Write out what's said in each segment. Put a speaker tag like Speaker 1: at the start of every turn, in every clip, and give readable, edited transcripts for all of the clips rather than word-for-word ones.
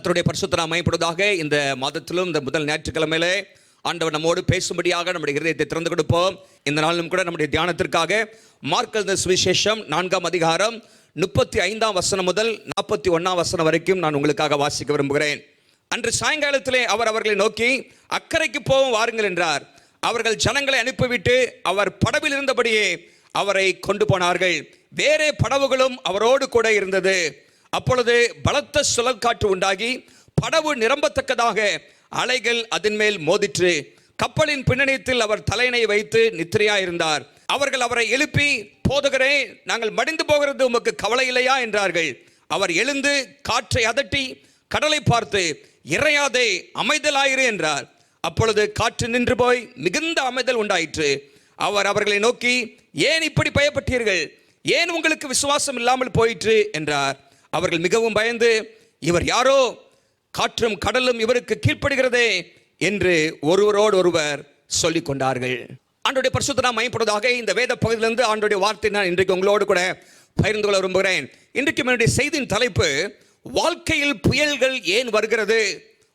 Speaker 1: கர்த்தருடைய பரிசுத்த நாமம் மகிமைப்படுவதாக. இந்த மாதத்திலும் இந்த முதல் ஞாயிற்றுக்கிழமையிலே ஆண்டவர் நம்மோடு பேசும்படியாக நம்முடைய இதயத்தை திறந்து கொடுப்போம். இந்த நாளிலும் கூட நம்முடைய தியானத்திற்காக மார்க் எழுதின சுவிசேஷம் 4ஆம் அதிகாரம் 35ஆம் வசனம் முதல் 41ஆம் வசனம் வரைக்கும் நான் உங்களுக்காக வாசிக்க விரும்புகிறேன். அன்று சாயங்காலத்திலே அவர் அவர்களை நோக்கி, அக்கறைக்கு போவோம் வாருங்கள் என்றார். அவர்கள் ஜனங்களை அனுப்பிவிட்டு அவர் படவில் இருந்தபடியே அவரை கொண்டு போனார்கள். வேறே படவுகளும் அவரோடு கூட இருந்தது. அப்பொழுது பலத்த சுழல் காற்று உண்டாகி படவு நிரம்பத்தக்கதாக அலைகள் அதன் மேல் மோதிற்று. கப்பலின் பின்னணியத்தில் அவர் தலையணை வைத்து நித்திரையாயிருந்தார். அவர்கள் அவரை எழுப்பி, போதகரே, நாங்கள் மடிந்து போகிறது உமக்கு கவலை இல்லையா என்றார்கள். அவர் எழுந்து காற்றை அதட்டி கடலை பார்த்து, இறையாதே, அமைதலாயிரு என்றார். அப்பொழுது காற்று நின்று போய் மிகுந்த அமைதல் உண்டாயிற்று. அவர் அவர்களை நோக்கி, ஏன் இப்படி பயப்பட்டீர்கள்? ஏன் உங்களுக்கு விசுவாசம் இல்லாமல் போயிற்று என்றார். அவர்கள் மிகவும் பயந்து, இவர் யாரோ, காற்றும் கடலும் இவருக்கு கீழ்ப்படுகிறதே என்று ஒருவரோடு ஒருவர் சொல்லிக் கொண்டார்கள். ஆண்டவருடைய பரிசுத்த நாமம் மகிமைப்படுவதாக. இந்த வேத பகுதியிலிருந்து ஆண்டவருடைய வார்த்தை நான் இன்றைக்கு உங்களோடு கூட பகிர்ந்து கொள்ள விரும்புகிறேன். இன்றைக்கு என்னுடைய செய்தியின் தலைப்பு, வாழ்க்கையில் புயல்கள் ஏன் வருகிறது?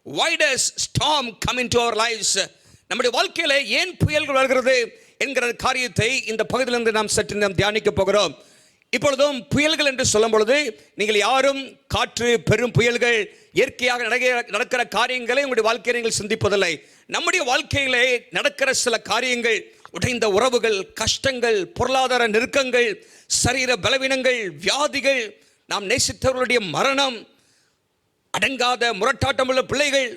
Speaker 1: Why does storm come into our lives? நம்முடைய வாழ்க்கையில ஏன் புயல்கள் வருகிறது என்கிற காரியத்தை இந்த பகுதியிலிருந்து நாம் சற்று நாம் தியானிக்க போகிறோம். இப்பொழுதும் புயல்கள் என்று சொல்லும் பொழுது நீங்கள் யாரும் காற்று, பெரும் புயல்கள், இயற்கையாக நடக்கிற காரியங்களை உங்களுடைய வாழ்க்கையை நீங்கள் சிந்திப்பதில்லை. நம்முடைய வாழ்க்கையிலே நடக்கிற சில காரியங்கள், உடைந்த உறவுகள், கஷ்டங்கள், பொருளாதார நெருக்கங்கள், சரீர பலவீனங்கள், வியாதிகள், நாம் நேசித்தவர்களுடைய மரணம், அடங்காத முரட்டாட்டமுள்ள பிள்ளைகள்,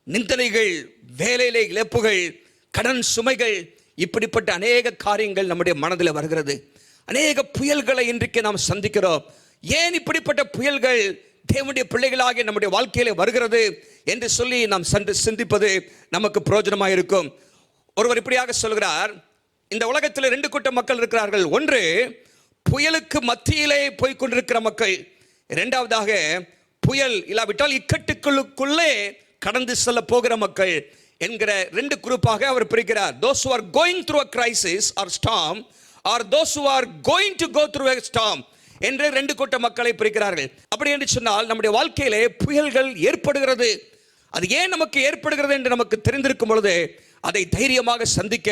Speaker 1: நிந்தனைகள், வேலையிலே இழப்புகள், கடன் சுமைகள், இப்படிப்பட்ட அநேக காரியங்கள் நம்முடைய மனதில் வருகிறது. அநேக புயல்களை இன்றைக்கு நாம் சந்திக்கிறோம். ஏன் இப்படிப்பட்ட புயல்கள் தேவனுடைய பிள்ளைகளாகிய நம்முடைய வாழ்க்கையில வருகிறது என்று சொல்லி நாம் சிந்திப்பது நமக்கு பிரயோஜனமாக இருக்கும். ஒருவர் இப்படியாக சொல்கிறார், இந்த உலகத்தில் 2 கூட்ட மக்கள் இருக்கிறார்கள். ஒன்று, புயலுக்கு மத்தியிலே போய் கொண்டிருக்கிற மக்கள். இரண்டாவதாக, புயல் இல்லாவிட்டால் இக்கட்டுக்குள்ளே கடந்து செல்ல போகிற மக்கள் என்கிற 2 குரூப்பாக அவர் பிரிக்கிறார். Those who are going through a crisis or storm, or those who are going to go through a storm என்று 2 கூட்ட மக்களை பிரிக்கிறார்கள். அப்படி என்று சொன்னால் நம்முடைய வாழ்க்கையிலே புயல்கள் ஏற்படுகிறது. அது ஏன் நமக்கு ஏற்படுகிறது என்று நமக்கு தெரிந்திருக்கும் பொழுது அதை தைரியமாக சந்திக்க,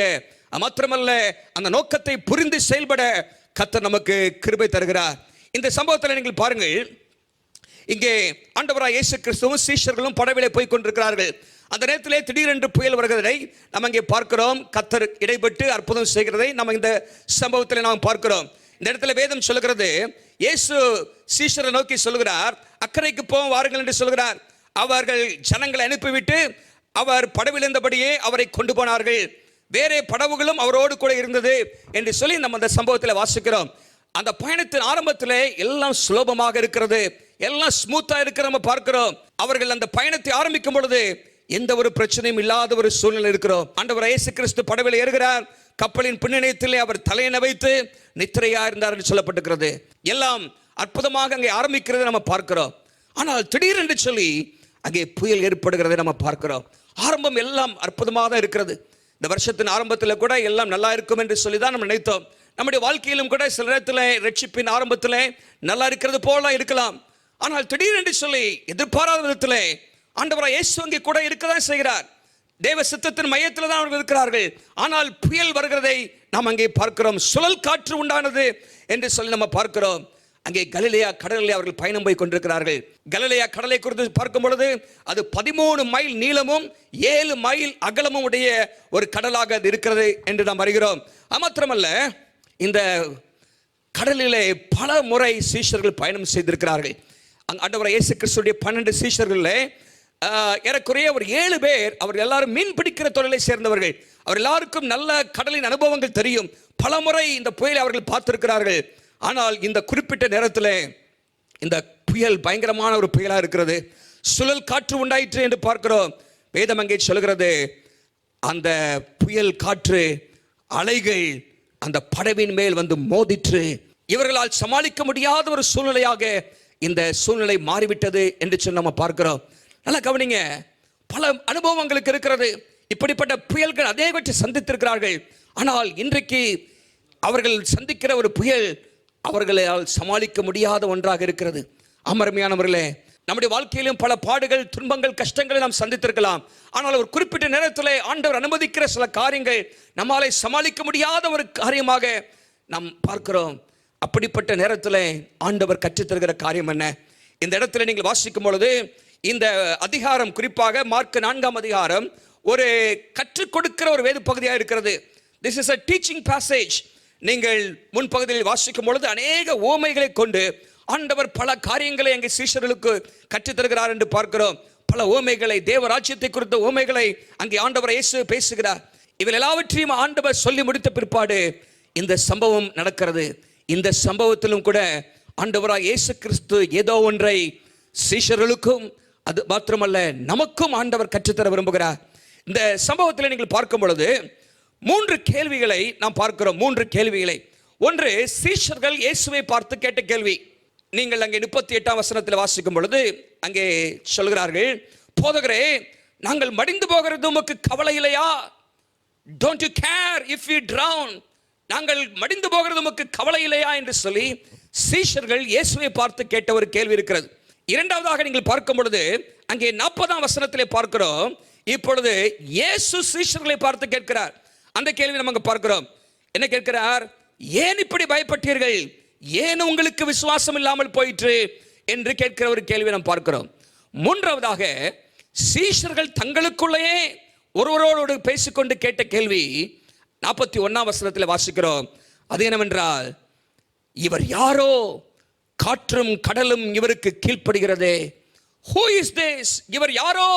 Speaker 1: மாத்திரமல்ல அந்த நோக்கத்தை புரிந்து செயல்பட கர்த்தர் நமக்கு கிருபை தருகிறார். இந்த சம்பவத்தில் நீங்கள் பாருங்கள், இங்கே ஆண்டவராய் இயேசு கிறிஸ்துவும் சீஷர்களும் படவிலே போய் கொண்டிருக்கிறார்கள். அந்த நேரத்திலே திடீரென்று புயல் வருகிறதை நாம் இங்கே பார்க்கிறோம். கர்த்தர் இடைப்பட்டு அற்புதம் செய்கிறதை நம்ம இந்த சம்பவத்தில் நாம் பார்க்கிறோம். இந்த இடத்துல வேதம் சொல்லுகிறது, இயேசு சீஷரை நோக்கி சொல்லுகிறார், அக்கறைக்கு போவோம் வாருங்கள் என்று சொல்கிறார். அவர்கள் ஜனங்களை அனுப்பிவிட்டு அவர் படவில் இருந்தபடியே அவரை கொண்டு போனார்கள். வேறே படவுகளும் அவரோடு கூட இருந்தது என்று சொல்லி நம்ம அந்த சம்பவத்தில் வாசிக்கிறோம். அந்த பயணத்தின் ஆரம்பத்திலே எல்லாம் சுலபமாக இருக்கிறது, எல்லாம் ஸ்மூத்தா இருக்கிற நம்ம பார்க்கிறோம். அவர்கள் அந்த பயணத்தை ஆரம்பிக்கும் பொழுது எந்த ஒரு பிரச்சனையும் இல்லாத ஒரு சூழ்நிலை இருக்கிறோம். ஆண்டவர் இயேசு கிறிஸ்து படவில் ஏறுகிறார். கப்பலின் பின்னணியத்திலே அவர் தலையணை வைத்து நித்திரையா இருந்தார் என்று சொல்லப்பட்டிருக்கிறது. எல்லாம் அற்புதமாக அங்கே ஆரம்பிக்கிறதை நம்ம பார்க்கிறோம். ஆனால் திடீரென்று சொல்லி அங்கே புயல் ஏற்படுகிறதை நம்ம பார்க்கிறோம். ஆரம்பம் எல்லாம் அற்புதமாக தான் இருக்கிறது. இந்த வருஷத்தின் ஆரம்பத்தில் கூட எல்லாம் நல்லா இருக்கும் என்று சொல்லி தான் நம்ம நினைத்தோம். நம்முடைய வாழ்க்கையிலும் கூட சில நேரத்தில் ரட்சிப்பின் ஆரம்பத்தில் நல்லா இருக்கிறது போல இருக்கலாம். ஆனால் திடீரென்று சொல்லி எதிர்பாராத விதத்தில் ஆண்டவராய் இயேசு அங்கே கூட இருக்கதான் செய்கிறார். தேவ சித்தத்தின் மையத்தில் தான் அவர்கள் இருக்கிறார்கள். ஆனால் புயல் வருகிறதை நாம் அங்கே பார்க்கிறோம். சுழல் காற்று உண்டானது என்று சொல்லி நம்ம பார்க்கிறோம். அங்கே கலிலேயா கடலில் அவர்கள் பயணம் போய் கொண்டிருக்கிறார்கள். கலிலேயா கடலை குறித்து பார்க்கும் பொழுது அது 13 மைல் நீளமும் 7 மைல் அகலமும் உடைய ஒரு கடலாக அது இருக்கிறது என்று நாம் அறிகிறோம். மாத்திரமல்ல, இந்த கடலிலே பல முறை சீஷர்கள் பயணம் செய்திருக்கிறார்கள். ஆண்டவராய் இயேசு கிறிஸ்துடைய 12 சீஷர்களே ஏறக்குறைய ஒரு 7 பேர், அவர்கள் எல்லாரும் மீன் பிடிக்கிற தொழிலை சேர்ந்தவர்கள். அவர் எல்லாருக்கும் நல்ல கடலின் அனுபவங்கள் தெரியும். பல முறை இந்த புயலை அவர்கள் பார்த்திருக்கிறார்கள். ஆனால் இந்த குறிப்பிட்ட நேரத்தில் இந்த புயல் பயங்கரமான ஒரு புயலாக இருக்கிறது. சுழல் காற்று உண்டாயிற்று என்று பார்க்கிறோம். வேதம் அங்கே சொல்கிறது, அந்த புயல் காற்று அலைகள் அந்த படவின் மேல் வந்து மோதிற்று. இவர்களால் சமாளிக்க முடியாத ஒரு சூழ்நிலையாக இந்த சூழ்நிலை மாறிவிட்டது என்று சொல்லி நம்ம பார்க்கிறோம். நல்லா கவனிங்க, பல அனுபவங்களுக்கு இருக்கிறது. இப்படிப்பட்ட புயல்கள் அநேகவற்றை சந்தித்திருக்கிறார்கள். ஆனால் இன்றைக்கு அவர்கள் சந்திக்கிற ஒரு புயல் அவர்களால் சமாளிக்க முடியாத ஒன்றாக இருக்கிறது. அமர்மையானவர்களே, நம்முடைய வாழ்க்கையிலும் பல பாடுகள், துன்பங்கள், கஷ்டங்களை நாம் சந்தித்திருக்கலாம். ஆனால் ஒரு குறிப்பிட்ட நேரத்தில் ஆண்டவர் அனுமதிக்கிற சில காரியங்கள் நம்மாலே சமாளிக்க முடியாத ஒரு காரியமாக நாம் பார்க்கிறோம். அப்படிப்பட்ட நேரத்தில் ஆண்டவர் கற்றுத்தருகிற காரியம் என்ன? இந்த இடத்துல நீங்கள் வாசிக்கும் பொழுது இந்த அதிகாரம், குறிப்பாக மார்க் 4ஆம் அதிகாரம், ஒரு கற்றுக் கொடுக்கிற ஒரு வேத பகுதியாக இருக்கிறது. This is a teaching passage. நீங்கள் முன்பகுதியில் வாசிக்கும் பொழுது அநேக உவமைகளை கொண்டு ஆண்டவர் பல காரியங்களை அங்கே சீஷர்களுக்கு கற்றுத்தருகிறார் என்று பார்க்கிறோம். பல உவமைகளை, தேவராஜ்யத்தை குறித்த உவமைகளை அங்கே ஆண்டவர் இயேசு பேசுகிறார். இவை எல்லாவற்றையும் ஆண்டவர் சொல்லி முடித்த பிற்பாடு இந்த சம்பவம் நடக்கிறது. இந்த சம்பவத்திலும் கூட ஆண்டவராய் இயேசு கிறிஸ்து ஏதோ ஒன்றை சீஷர்களுக்கும், அது மாத்திரமல்ல நமக்கும் ஆண்டவர் கற்றுத்தர விரும்புகிறார். இந்த சம்பவத்தில் நீங்கள் பார்க்கும் பொழுது 3 கேள்விகளை நாம் பார்க்கிறோம். 3 கேள்விகளை. ஒன்று, சீஷர்கள் இயேசுவை பார்த்து கேட்ட கேள்வி. நீங்கள் அங்கே 38ஆம் வசனத்தில் வாசிக்கும் பொழுது அங்கே சொல்கிறார்கள், போதகரே, நாங்கள் மடிந்து போகிறது உமக்கு கவலை இல்லையா? Don't you care if we drown? நாங்கள் மடிந்து போகிறது உமக்கு கவலை இல்லையா என்று சொல்லி சீஷர்கள் இயேசுவை பார்த்து கேட்ட ஒரு கேள்வி இருக்கிறது. இரண்டாவதாக நீங்கள் பார்க்கும் பொழுது அங்கே 40ஆம் வசனத்திலே பார்க்கிறோம், இப்பொழுது இயேசு சீஷர்களை பார்த்து கேட்கிறார். அந்த கேள்வி நம்ம பார்க்கிறோம். என்ன கேட்கிறார்? ஏன் இப்படி பயப்பட்டீர்கள்? ஏன் உங்களுக்கு விசுவாசம் இல்லாமல் போயிற்று என்று கேட்கிற ஒரு கேள்வி நாம் பார்க்கிறோம். மூன்றாவதாக சீஷர்கள் தங்களுக்குள்ளேயே ஒருவரோடு பேசிக்கொண்டு கேட்ட கேள்வி 41ஆம் வசனத்தில் வாசிக்கிறோம். அது என்னவென்றால், இவர் யாரோ, காற்றும் கடலும் இவருக்கு கீழ்ப்படுகிறதே. Who is this? இவர் யாரோ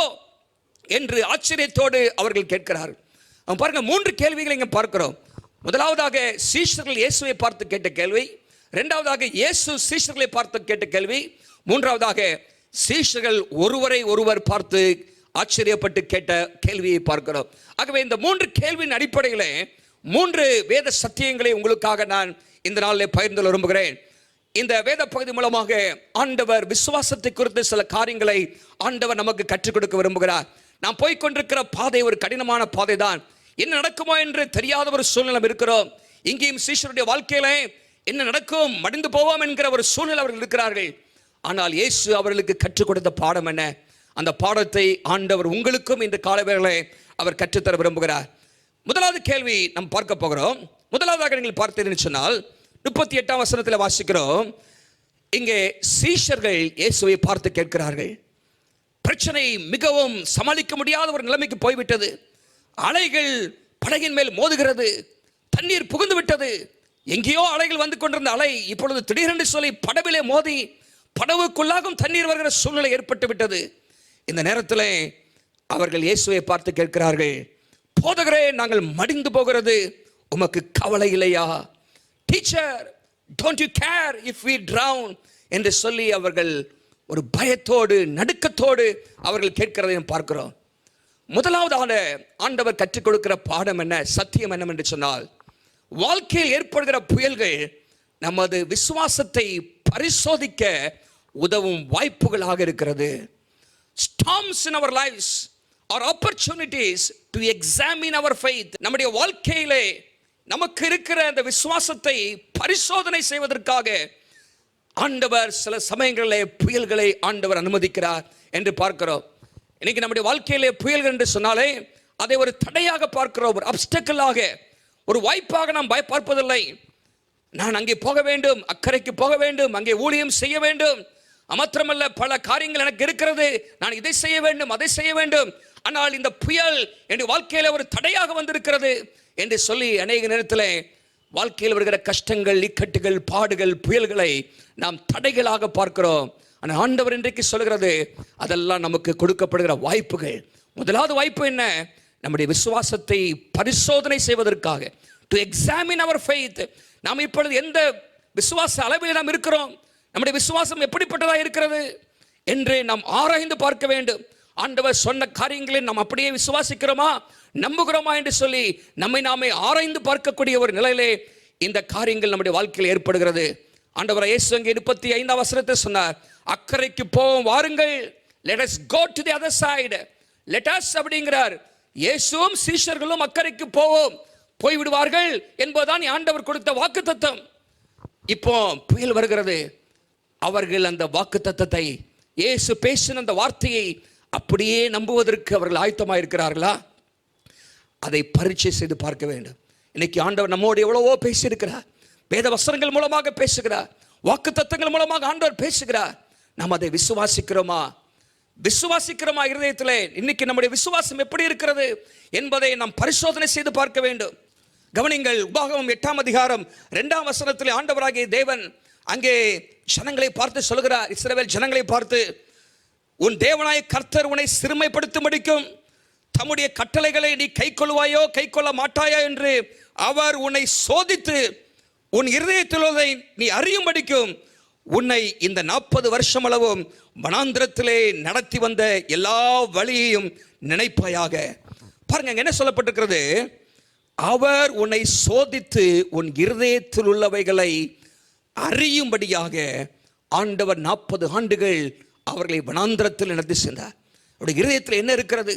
Speaker 1: என்று ஆச்சரியத்தோடு அவர்கள் கேட்கிறார்கள். பாருங்க, 3 கேள்விகளை இங்கே பார்க்கிறோம். முதலாவதாக சீஷர்கள் இயேசுவை பார்த்து கேட்ட கேள்வி, இரண்டாவதாக இயேசு சீஷர்களை பார்த்து கேட்ட கேள்வி, மூன்றாவதாக சீஷர்கள் ஒருவரை ஒருவர் பார்த்து ஆச்சரியப்பட்டு கேட்ட கேள்வியை பார்க்கிறோம். ஆகவே இந்த 3 கேள்வியின் அடிப்படையில் 3 வேத சத்தியங்களை உங்களுக்காக நான் இந்த நாளில் பகிர்ந்து விரும்புகிறேன். இந்த வேத பகுதி மூலமாக ஆண்டவர் விசுவாசத்தை குறித்து சில காரியங்களை ஆண்டவர் நமக்கு கற்றுக் கொடுக்க விரும்புகிறார். நாம் போய்கொண்டிருக்கிற பாதை ஒரு கடினமான பாதை தான். என்ன நடக்குமோ என்று தெரியாத ஒரு சூழ்நிலை இருக்கிறோம். இங்கேயும் சீஷருடைய வாழ்க்கையில என்ன நடக்கும், மடிந்து போவோம் என்கிற ஒரு சூழ்நிலை அவர்கள் இருக்கிறார்கள். ஆனால் இயேசு அவர்களுக்கு கற்றுக் கொடுத்த பாடம் என்ன? அந்த பாடத்தை ஆண்டவர் உங்களுக்கும் இந்த காலவேளை அவர் கற்றுத்தர விரும்புகிறார். முதலாவது கேள்வி நாம் பார்க்க போகிறோம். முதலாவதாக நீங்கள் பார்த்தீர்கள் சொன்னால் 38ஆம் வசனத்தில் வாசிக்கிறோம். இங்கே சீஷர்கள் இயேசுவை பார்த்து கேட்கிறார்கள். பிரச்சனை மிகவும் சமாளிக்க முடியாத ஒரு நிலைமைக்கு போய்விட்டது. அலைகள் படகின் மேல் மோதுகிறது, தண்ணீர் புகுந்து விட்டது. எங்கேயோ அலைகள் வந்து கொண்டிருந்த அலை இப்பொழுது திடீரென்று சொல்லி படவிலே மோதி படவுக்குள்ளாகும் தண்ணீர் வருகிற சூழ்நிலை ஏற்பட்டு விட்டது. இந்த நேரத்தில் அவர்கள் இயேசுவை பார்த்து கேட்கிறார்கள், போதகரே, நாங்கள் மடிந்து போகிறது உமக்கு கவலை இல்லையா? Teacher, don't you care if we drown என்று சொல்லி அவர்கள் ஒரு பயத்தோடு நடுக்கத்தோடு அவர்கள் கேட்கிறதை பார்க்கிறோம். முதலாவதாக ஆண்டவர் கற்றுக் கொடுக்கிற பாடம் என்ன, சத்தியம் என்னவென்று சொன்னால், வாழ்க்கையில் ஏற்படுகிற புயல்கள் நமது விசுவாசத்தை பரிசோதிக்க உதவும் வாய்ப்புகளாக இருக்கிறது. Storms in our lives are opportunities to examine our faith. நம்முடைய வாழ்க்கையிலே நமக்கு இருக்கிற அந்த விசுவாசத்தை பரிசோதனை செய்வதற்காக ஆண்டவர் சில சமயங்களிலே புயல்களை ஆண்டவர் அனுமதிக்கிறார் என்று பார்க்கிறோம். இன்னைக்கு நம்முடைய வாழ்க்கையிலே புயல்கள் என்று சொன்னாலே அதை ஒரு தடையாக பார்க்கிறோம், ஒரு அப்டக்கிளாக, ஒரு வாய்ப்பாக நாம் பார்ப்பதில்லை. நான் அங்கே போக வேண்டும், அக்கறைக்கு போக வேண்டும், அங்கே ஊழியம் செய்ய வேண்டும், மாத்திரமல்ல பல காரியங்கள் எனக்கு இருக்கிறது, நான் இதை செய்ய வேண்டும், அதை செய்ய வேண்டும். ஆனால் இந்த புயல் என் வாழ்க்கையில ஒரு தடையாக வந்திருக்கிறது என்று சொல்லி அநேக நேரத்தில் வாழ்க்கையில் வருகிற கஷ்டங்கள், இக்கட்டுகள், பாடுகள், புயல்களை நாம் தடைகளாக பார்க்கிறோம். ஆனால் ஆண்டவர் இன்றைக்கு சொல்கிறது, அதெல்லாம் நமக்கு கொடுக்கப்படுகிற வாய்ப்புகள். முதலாவது வாய்ப்பு என்ன? நம்முடைய விசுவாசத்தை பரிசோதனை செய்வதற்காக, டு எக்ஸாமின் அவர் ஃபெய்த். நாம் இப்பொழுது எந்த விசுவாச அளவில் நாம் இருக்கிறோம், நம்முடைய விசுவாசம் எப்படிப்பட்டதாக இருக்கிறது என்று நாம் ஆராய்ந்து பார்க்க வேண்டும். ஆண்டவர் சொன்ன காரியங்களை நாம் அப்படியே விசுவாசிக்கிறோமா, நம்புகிறோமா என்று சொல்லி நம்மை நாமே ஆராய்ந்து பார்க்கக்கூடிய ஒரு நிலையிலே இந்த காரியங்கள் நம்முடைய வாழ்க்கையில் ஏற்படுகிறது. ஆண்டவர் இயேசு அங்கே 35ஆம் வசனத்தை சொன்னார், அக்கறைக்கு போவோம் வாருங்கள், let us go to the other side. let us அப்படிங்கிறார். இயேசுவும் சீஷர்களும் அக்கறைக்கு போவோம், போய்விடுவார்கள் என்பதுதான் ஆண்டவர் கொடுத்த வாக்குத்தத்தம். இப்போ புயல் வருகிறது. அவர்கள் அந்த வாக்குத்தத்தத்தை இயேசு பேசின அந்த வார்த்தையை அப்படியே நம்புவதற்கு அவர்கள் ஆயத்தமாக இருக்கிறார்களா? அதை பரீட்சை செய்து பார்க்க வேண்டும். இன்னைக்கு ஆண்டவர் நம்மோடு எவ்வளவோ பேசியிருக்கிறார். வேத வசனங்கள் மூலமாக பேசுகிறார், வாக்குத்தத்தங்கள் மூலமாக ஆண்டவர் பேசுகிறார். நாம் அதை விசுவாசிக்கிறோமா? விசுவாசிக்கிறோமா? இருதயத்திலே இன்னைக்கு நம்முடைய விசுவாசம் எப்படி இருக்கிறது என்பதை நாம் பரிசோதனை செய்து பார்க்க வேண்டும். கவனிங்கள், உபாகமம் 8ஆம் அதிகாரம் 2ஆம் வசனத்திலே ஆண்டவராகிய தேவன் அங்கே ஜனங்களை பார்த்து சொல்கிறார், இஸ்ரவேல் ஜனங்களை பார்த்து, உன் தேவனாய கர்த்தர் உன்னை சிறுமைப்படுத்தும்படிக்கும் தம்முடைய கட்டளைகளை நீ கைக்கொள்வாயோ கைக்கொள்ள மாட்டாயோ என்று அவர் உன்னை சோதித்து உன் இருதயத்தில் உள்ளதை நீ அறியும்படிக்கும் உன்னை இந்த 40 வருஷம் அளவும் வனாந்திரத்திலே நடத்தி வந்த எல்லா வழியையும் நினைப்பாயாக. பாருங்க, என்ன சொல்லப்பட்டிருக்கிறது? அவர் உன்னை சோதித்து உன் இருதயத்தில் உள்ளவைகளை அறியும்படியாக ஆண்டவர் 40 ஆண்டுகள் அவர்களை வனாந்திரத்தில் நடத்தி சென்றார். அவருடைய இருதயத்தில் என்ன இருக்கிறது?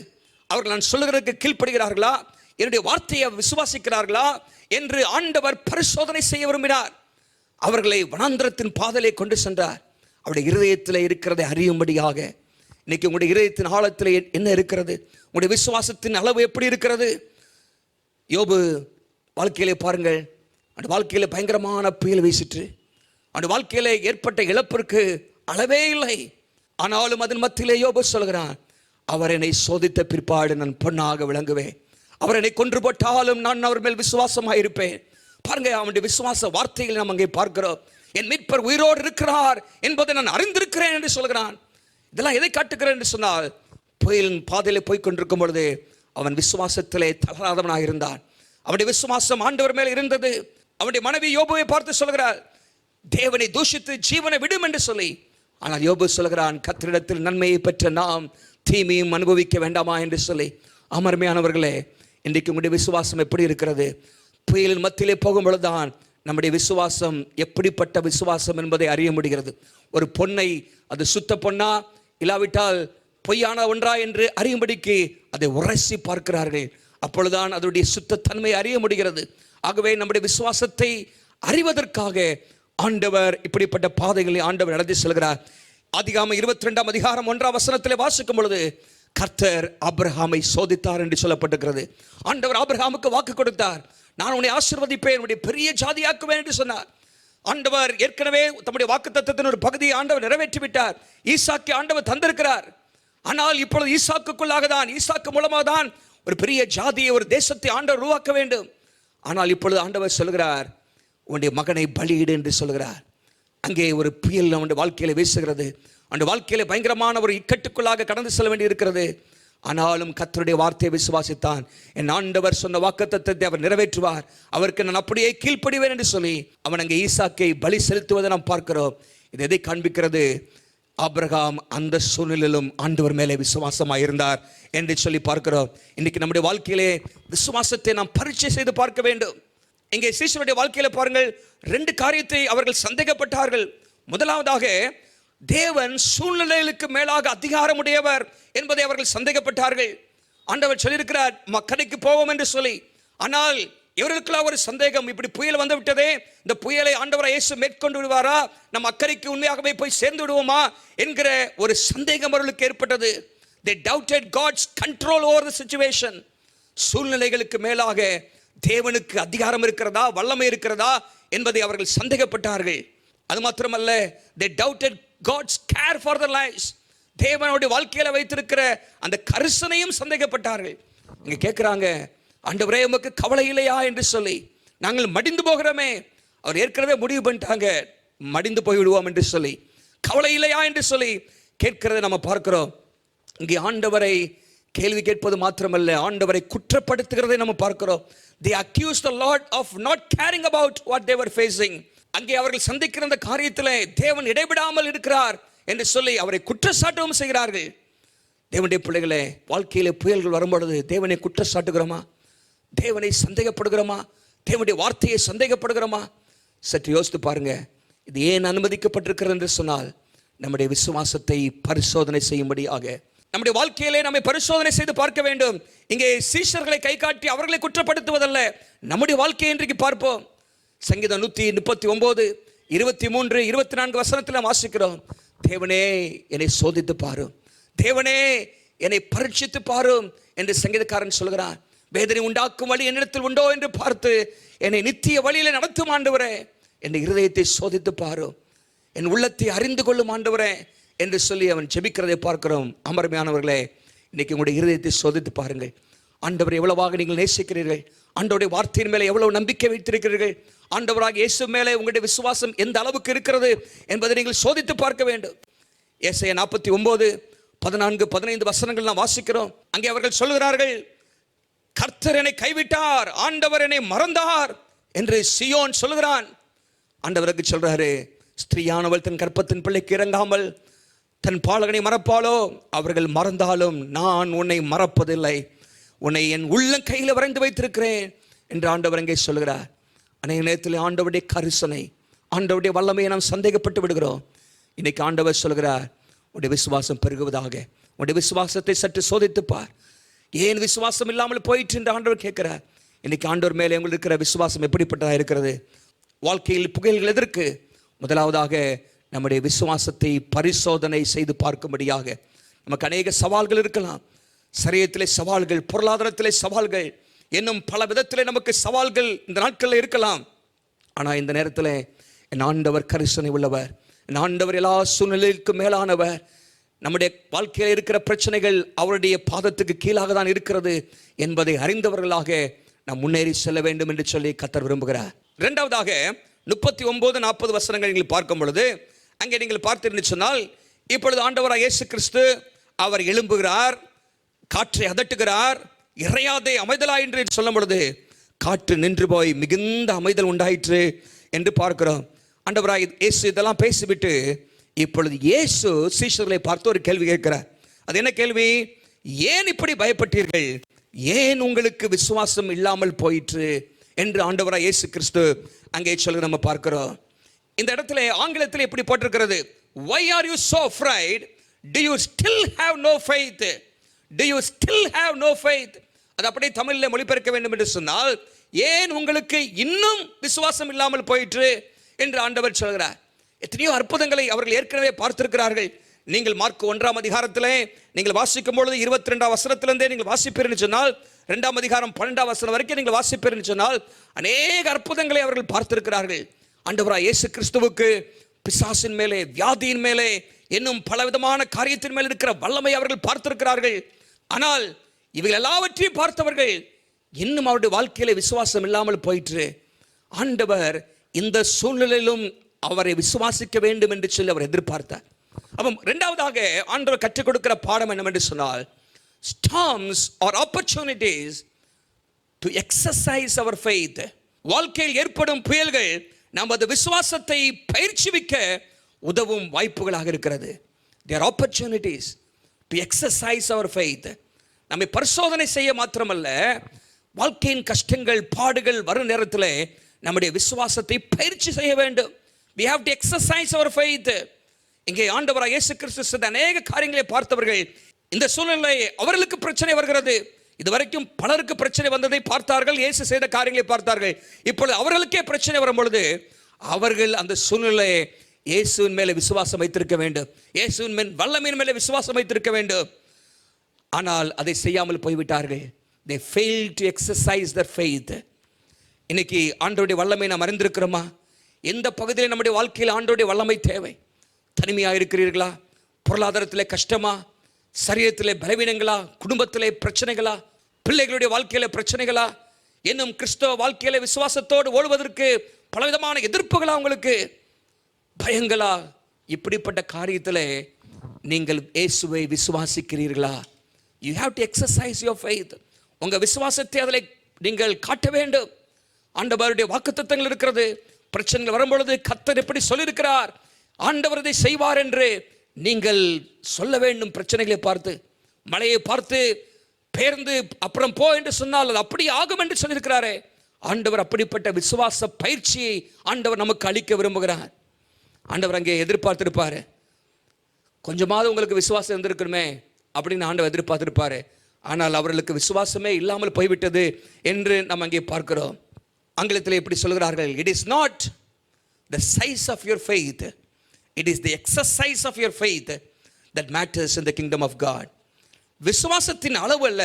Speaker 1: அவர்கள் நான் சொல்லுகிறதுக்கு கீழ்ப்படுகிறார்களா, என்னுடைய வார்த்தையை விசுவாசிக்கிறார்களா என்று ஆண்டவர் பரிசோதனை செய்ய விரும்பினார். அவர்களை வனாந்திரத்தின் பாதையிலே கொண்டு சென்றார். அவருடைய இருதயத்தில் இருக்கிறதை அறியும்படியாக. இன்னைக்கு உங்களுடைய இருதயத்தின் ஆழத்தில் என்ன இருக்கிறது? உங்களுடைய விசுவாசத்தின் அளவு எப்படி இருக்கிறது? யோபு வாழ்க்கையிலே பாருங்கள், அந்த வாழ்க்கையில் பயங்கரமான புயல் வீசிற்று. அந்த வாழ்க்கையில் ஏற்பட்ட இழப்பிற்கு அளவே இல்லை. ஆனாலும் அதன் மத்தியிலே யோபு சொல்கிறான், அவர் என்னை சோதித்த பிற்பாடு நான் பொன்னாக விளங்குவேன். அவர் என்னை கொன்று போட்டாலும் நான் அவர் மேல் விசுவாசமாக இருப்பேன். பாருங்க, அவனுடைய விசுவாச வார்த்தைகளை நாம் அங்கே பார்க்கிறோம். என் மீட்பர் உயிரோடு இருக்கிறார் என்பதை நான் அறிந்திருக்கிறேன் என்று சொல்கிறான். இதெல்லாம் எதை காட்டுகிறேன் என்று சொன்னால், புயலின் பாதையிலே போய்கொண்டிருக்கும் பொழுது அவன் விசுவாசத்திலே தளராதவனாக இருந்தான். அவனுடைய விசுவாசம் ஆண்டவர் மேல் இருந்தது. அவனுடைய மனைவி யோபுவை பார்த்து சொல்கிறார், தேவனை தூஷித்து ஜீவனை விடும் என்று சொல்லி. ஆனால் யோபு சொல்கிறான், கர்த்தரிடத்தில் நன்மையை பெற்ற நாம் தீமையும் அனுபவிக்க வேண்டாமா என்று சொல்லி. அமர்மையானவர்களே, இன்றைக்கு உங்களுடைய விசுவாசம் எப்படி இருக்கிறது? புயலின் மத்தியிலே போகும் பொழுதுதான் நம்முடைய விசுவாசம் எப்படிப்பட்ட விசுவாசம் என்பதை அறிய முடிகிறது. ஒரு பொன்னை அது சுத்த பொன்னா இல்லாவிட்டால் பொய்யான ஒன்றா என்று அறியும்படிக்கு அதை உரசி பார்க்கிறார்கள். அப்பொழுதுதான் அதனுடைய சுத்தத்தன்மை அறிய முடிகிறது. ஆகவே நம்முடைய விசுவாசத்தை அறிவதற்காக ஆண்டவர் இப்படிப்பட்ட பாதைகளை ஆண்டவர் நடத்தி செல்கிறார். ஆதியாகமம் 22ஆம் அதிகாரம் 1ஆம் வசனத்திலே வாசிக்கும் பொழுது, கர்த்தர் ஆபிரகாமை சோதித்தார் என்று சொல்லப்பட்டிருக்கிறது. ஆண்டவர் ஆபிரகாமுக்கு வாக்கு கொடுத்தார், நான் உன்னை ஆசீர்வதிப்பேன், உன்னுடைய பெரிய ஜாதியாக்குவேன் என்று சொன்னார். ஆண்டவர் ஏற்கனவே தம்முடைய வாக்குத்தத்தத்தின் ஒரு பகுதியை ஆண்டவர் நிறைவேற்றி விட்டார். ஈசாக்கை ஆண்டவர் தந்திருக்கிறார். ஆனால் இப்பொழுது ஈசாக்குக்குள்ளாக தான், ஈசாக்கு மூலமாக தான் ஒரு பெரிய ஜாதியை, ஒரு தேசத்தை ஆண்டவர் உருவாக்க வேண்டும். ஆனால் இப்பொழுது ஆண்டவர் சொல்கிறார், உன்னுடைய மகனை பலியிடு என்று சொல்கிறார். அங்கே ஒரு புயல் அவனுடைய வாழ்க்கையில வீசுகிறது. அந்த வாழ்க்கையில பயங்கரமான ஒரு இக்கட்டுக்குள்ளாக கடந்து செல்ல வேண்டி இருக்கிறது. ஆனாலும் கர்த்தருடைய வார்த்தையை விசுவாசித்தான். என் ஆண்டவர் சொன்ன வாக்குத்தத்தத்தை அவர் நிறைவேற்றுவார், அவருக்கு நான் அப்படியே கீழ்ப்படிவேன் என்று சொல்லி அவன் அங்கே ஈசாக்கை பலி செலுத்துவதை நாம் பார்க்கிறோம். இது எதை காண்பிக்கிறது? ஆபிரகாம் அந்த சூழ்நிலையிலும் ஆண்டவர் மேலே விசுவாசமாக இருந்தார் என்று சொல்லி பார்க்கிறோம். இன்னைக்கு நம்முடைய வாழ்க்கையிலே விசுவாசத்தை நாம் பரீட்சை செய்து பார்க்க வேண்டும். இங்கே சீஷருடைய வாழ்க்கையில பாருங்கள், 2 காரியத்தை அவர்கள் சந்தேகப்பட்டார்கள். முதலாவதாக, தேவன் சூழ்நிலைகளுக்கு மேலாக அதிகாரமுடையவர் என்பதை அவர்கள் சந்தேகப்பட்டார்கள். ஆண்டவர் சொல்லியிருக்கிறார், மக்களுக்கு போவோம் என்று சொல்லி. ஆனால் இவர்களுக்குள்ள ஒரு சந்தேகம், இப்படி புயல் வந்து விட்டதே, இந்த புயலை ஆண்டவரை இயேசு மேற்கொண்டு விடுவாரா, நம் அக்கறைக்கு உண்மையாகவே போய் சேர்ந்து விடுவோமா என்கிற ஒரு சந்தேகம் அவர்களுக்கு ஏற்பட்டது. They doubted God's control over the situation. சூழ்நிலைகளுக்கு மேலாக தேவனுக்கு அதிகாரம் இருக்கிறதா, வல்லமை இருக்கிறதா என்பதை அவர்கள் சந்தேகப்பட்டார்கள். அது மாத்திரமல்ல, they doubted God's care for their lives. தேவனுடைய வாழ்க்கையில வைத்திருக்கிற அந்த கரிசனையும் சந்தேகப்பட்டார்கள். இங்க கேட்கிறாங்க, ஆண்டவரே உமக்கு கவலை இல்லையா என்று சொல்லி. நாங்கள் மடிந்து போகிறோமே, அவர் ஏற்கனவே முடிவு பண்ணிட்டாங்க, மடிந்து போய்விடுவோம் என்று சொல்லி. கவலை இல்லையா என்று சொல்லி கேட்கிறதை நம்ம பார்க்கிறோம். இங்கே ஆண்டவரை கேள்வி கேட்பது மாத்திரமல்ல, ஆண்டவரை குற்றப்படுத்துகிறதை நம்ம பார்க்கிறோம். They accused the Lord of not caring about what they were facing. அங்கே அவர்கள் சந்திக்கிற அந்த காரியத்தில் தேவன் இடைவிடாமல் இருக்கிறார் என்று சொல்லி அவரை குற்றச்சாட்டவும் செய்கிறார்கள். தேவனுடைய பிள்ளைகளே, வாழ்க்கையிலே புயல்கள் வரும்பொழுது தேவனை குற்றச்சாட்டுகிறோமா? தேவனை சந்தேகப்படுகிறோமா? தேவனுடைய வார்த்தையை சந்தேகப்படுகிறோமா? சற்று யோசித்து பாருங்க. இது ஏன் அனுமதிக்கப்பட்டிருக்கிறது என்று சொன்னால், நம்முடைய விசுவாசத்தை பரிசோதனை செய்யும்படியாக. நம்முடைய வாழ்க்கையிலே நம்மை பரிசோதனை செய்து பார்க்க வேண்டும். இங்கே சீஷர்களை கை காட்டி அவர்களை குற்றப்படுத்துவதல்ல, நம்முடைய வாழ்க்கையை இன்றைக்கு பார்ப்போம். சங்கீதம் 139, 23, 24 வசனத்தில் வாசிக்கிறோம், தேவனே என்னை சோதித்து பாரும், தேவனே என்னை பரீட்சித்து பாரும் என்று சங்கீதக்காரன் சொல்கிறார். வேதனை உண்டாக்கும் வழி என்னிடத்தில் உண்டோ என்று பார்த்து என்னை நித்திய வழியில நடத்தும் ஆண்டவரே, என் இருதயத்தை சோதித்து பாரும், என் உள்ளத்தை அறிந்து கொள்ளும் ஆண்டவரே என்று சொல்லி அவன் ஜெபிக்கிறதை பார்க்கிறோம். அமர்மையானவர்களே, இன்னைக்கு உங்களுடைய இருதயத்தை சோதித்து பாருங்கள். ஆண்டவரை எவ்வளவாக நீங்கள் நேசிக்கிறீர்கள், ஆண்டவருடைய வார்த்தையின் மேலே எவ்வளவு நம்பிக்கை வைத்திருக்கிறீர்கள், ஆண்டவராக இயேசு மேலே உங்களுடைய விசுவாசம் எந்த அளவுக்கு இருக்கிறது என்பதை நீங்கள் சோதித்து பார்க்க வேண்டும். ஏசாயா 49:14-15 வசனங்கள் நாம் வாசிக்கிறோம். அங்கே அவர்கள் சொல்கிறார்கள், கர்த்தர் என்னை கைவிட்டார், ஆண்டவர் என்னை மறந்தார் என்று சீயோன் சொல்கிறான். ஆண்டவருக்கு சொல்றாரு, ஸ்திரீயானவள் தன் கற்பத்தின் பிள்ளைக்கு இறங்காமல் தன் பாலகனை மறப்பாளோ, அவர்கள் மறந்தாலும் நான் உன்னை மறப்பதில்லை, உன்னை என் உள்ளம் கையில் வரைந்து வைத்திருக்கிறேன் என்று ஆண்டவர் அங்கே சொல்கிறார். அநேக நேரத்தில் ஆண்டவருடைய கரிசனை, ஆண்டவருடைய வல்லமையை நாம் சந்தேகப்பட்டு விடுகிறோம். இன்னைக்கு ஆண்டவர் சொல்கிறார், உன்னுடைய விசுவாசம் பெருகுவதாக, உன்னுடைய விசுவாசத்தை சற்று சோதித்துப்பார். ஏன் விசுவாசம் இல்லாமல் போயிற்று என்று ஆண்டவர் கேட்கிறார். இன்னைக்கு ஆண்டவர் மேலே உங்களுக்கு இருக்கிற விசுவாசம் எப்படிப்பட்டதாக இருக்கிறது? வாழ்க்கையில் புகைகள் எதற்கு? முதலாவதாக நம்முடைய விசுவாசத்தை பரிசோதனை செய்து பார்க்கும்படியாக. நமக்கு அநேக சவால்கள் இருக்கலாம், சரீரத்திலே சவால்கள், பொருளாதாரத்திலே சவால்கள், இன்னும் பல விதத்திலே நமக்கு சவால்கள் இந்த நாட்களில் இருக்கலாம். ஆனால் இந்த நேரத்தில் என் ஆண்டவர் கரிசனை உள்ளவர், என் ஆண்டவர் எல்லா சூழ்நிலைக்கும் மேலானவர். நம்முடைய வாழ்க்கையில் இருக்கிற பிரச்சனைகள் அவருடைய பாதத்துக்கு கீழாக தான் இருக்கிறது என்பதை அறிந்தவர்களாக நாம் முன்னேறி செல்ல வேண்டும் என்று சொல்லி கர்த்தர் விரும்புகிறார். இரண்டாவதாக 39-40 வசனங்கள் நீங்கள் பார்க்கும் பொழுது, அங்கே நீங்கள் பார்த்திருந்து சொன்னால், இப்பொழுது ஆண்டவராக இயேசு கிறிஸ்து அவர் எழும்புகிறார், காற்றை அதட்டுகிறார், இறையாதே அமைதலா என்று சொல்லும் பொழுது காற்று நின்று போய் மிகுந்த அமைதல் உண்டாயிற்று என்று பார்க்கிறோம். ஆண்டவராக இயேசு இதெல்லாம் பேசிவிட்டு இப்பொழுது இயேசு சீஷர்களை பார்த்து ஒரு கேள்வி கேட்கிறார். அது என்ன கேள்வி? ஏன் இப்படி பயப்பட்டீர்கள், ஏன் உங்களுக்கு விசுவாசம் இல்லாமல் போயிற்று என்று ஆண்டவராக இயேசு கிறிஸ்து அங்கே சொல்லி நம்ம பார்க்கிறோம். இந்த இடத்துல ஆங்கிலத்தில் எப்படி போட்டிருக்கிறது? Why are you so afraid? Do you still have no faith? Do you still have no faith? அது அப்படியே தமிழில் மொழிபெயர்க்க வேண்டும் என்று சொன்னால், ஏன் உங்களுக்கு இன்னும் விசுவாசம் இல்லாமல் போயிற்று என்று ஆண்டவர் சொல்கிறார். எத்தனையோ அற்புதங்களை அவர்கள் ஏற்கனவே பார்த்திருக்கிறார்கள். நீங்கள் மார்க் 1ஆம் அதிகாரத்திலே நீங்கள் வாசிக்கும் பொழுது 22ஆம் வசனத்திலிருந்தே நீங்கள் வாசிப்பீர்கள் சொன்னால், 2ஆம் அதிகாரம் 12ஆம் வசனம் வரைக்கும் நீங்கள் வாசிப்பீர்கள் சொன்னால், அநேக அற்புதங்களை அவர்கள் பார்த்திருக்கிறார்கள். ஆண்டவராக இயேசு கிறிஸ்துவுக்கு பிசாசின் மேலே, வியாதியின் மேலே, இன்னும் பலவிதமான காரியத்தின் மேல் இருக்கிற வல்லமை அவர்கள் பார்த்திருக்கிறார்கள். ஆனால் இவைகள் எல்லாவற்றையும் பார்த்தவர்கள் இன்னும் அவருடைய வாழ்க்கையில விசுவாசம் இல்லாமல் போயிற்று. ஆண்டவர் இந்த சூழ்நிலையிலும் அவரை விசுவாசிக்க வேண்டும் என்று சொல்லி அவர் எதிர்பார்த்தார். அப்போ இரண்டாவதாக ஆண்டவர் கற்றுக் கொடுக்கிற பாடம் என்னவென்று சொன்னால், storms or opportunities to exercise our faith. வாழ்க்கையில் ஏற்படும் புயல்கள் நமது விசுவாசத்தை பயிற்சிவிக்க உதவும் வாய்ப்புகளாக இருக்கிறது. There are opportunities to exercise our faith. நம்மை பரிசோதனை செய்ய மாத்திரமல்ல, வாழ்க்கையின் கஷ்டங்கள், பாடுகள் வரும் நேரத்தில் நம்முடைய விசுவாசத்தை பயிற்சி செய்ய வேண்டும். We have to exercise our faith. இங்கே ஆண்டவராக இயேசு கிறிஸ்து செய்த அநேக காரியங்களை பார்த்தவர்கள் இந்த சூழ்நிலை அவர்களுக்கு பிரச்சனை வருகிறது. இதுவரைக்கும் பலருக்கு பிரச்சனை வந்ததை பார்த்தார்கள், இயேசு செய்த காரியங்களை பார்த்தார்கள். இப்பொழுது அவர்களுக்கே பிரச்சனை வரும் பொழுது அவர்கள் அந்த சூழ்நிலையை இயேசுவின் மேலே விசுவாசம் வைத்திருக்க வேண்டும், இயேசுவின் மேல் வல்லமையின் மேலே விசுவாசம் வைத்திருக்க வேண்டும். ஆனால் அதை செய்யாமல் போய்விட்டார்கள். They failed to exercise their faith. இன்னைக்கு ஆண்டவருடைய வல்லமை நாம் அறிந்திருக்கிறோமா? எந்த பகுதியில் நம்முடைய வாழ்க்கையில் ஆண்டவருடைய வல்லமை தேவை? தனிமையாக இருக்கிறீர்களா? பொருளாதாரத்திலே கஷ்டமா? சரீரத்திலே பலவீனங்களா? குடும்பத்திலே பிரச்சனைகளா? பிள்ளைகளுடைய வாழ்க்கையில பிரச்சனைகளா? இன்னும் கிறிஸ்தவ வாழ்க்கையில விசுவாசத்தோடு ஓடுவதற்கு பலவிதமான எதிர்ப்புகளா? உங்களுக்கு பயங்களா? இப்படிப்பட்ட காரியத்தில் நீங்கள் இயேசுவை விசுவாசிக்கிறீர்களா? You have to exercise your faith. உங்க விசுவாசத்தை அதில் நீங்கள் காட்ட வேண்டும். ஆண்டவருடைய வாக்குத்தத்தங்கள் இருக்கிறது. பிரச்சனைகள் வரும்பொழுது கர்த்தர் எப்படி சொல்லியிருக்கிறார், ஆண்டவர் இதை செய்வார் என்று நீங்கள் சொல்ல வேண்டும். பிரச்சனைகளை பார்த்து, மழையை பார்த்து பெயர்ந்து அப்புறம் போ என்று சொன்னால் அது அப்படி ஆகும் என்று சொல்லியிருக்கிறாரே. ஆண்டவர் அப்படிப்பட்ட விசுவாச பயிற்சியை ஆண்டவர் நமக்கு அளிக்க விரும்புகிறார். ஆண்டவர் அங்கே எதிர்பார்த்திருப்பாரு, கொஞ்சமாவது உங்களுக்கு விசுவாசம் இருந்திருக்கணுமே அப்படின்னு ஆண்டவர் எதிர்பார்த்திருப்பாரு. ஆனால் அவர்களுக்கு விசுவாசமே இல்லாமல் போய்விட்டது என்று நம்ம அங்கே பார்க்கிறோம். ஆங்கிலத்தில் எப்படி சொல்கிறார்கள்? It is not the size of your faith, It is the exercise of your faith that matters in the kingdom of God. விசுவாசத்தின் அளவு அல்ல,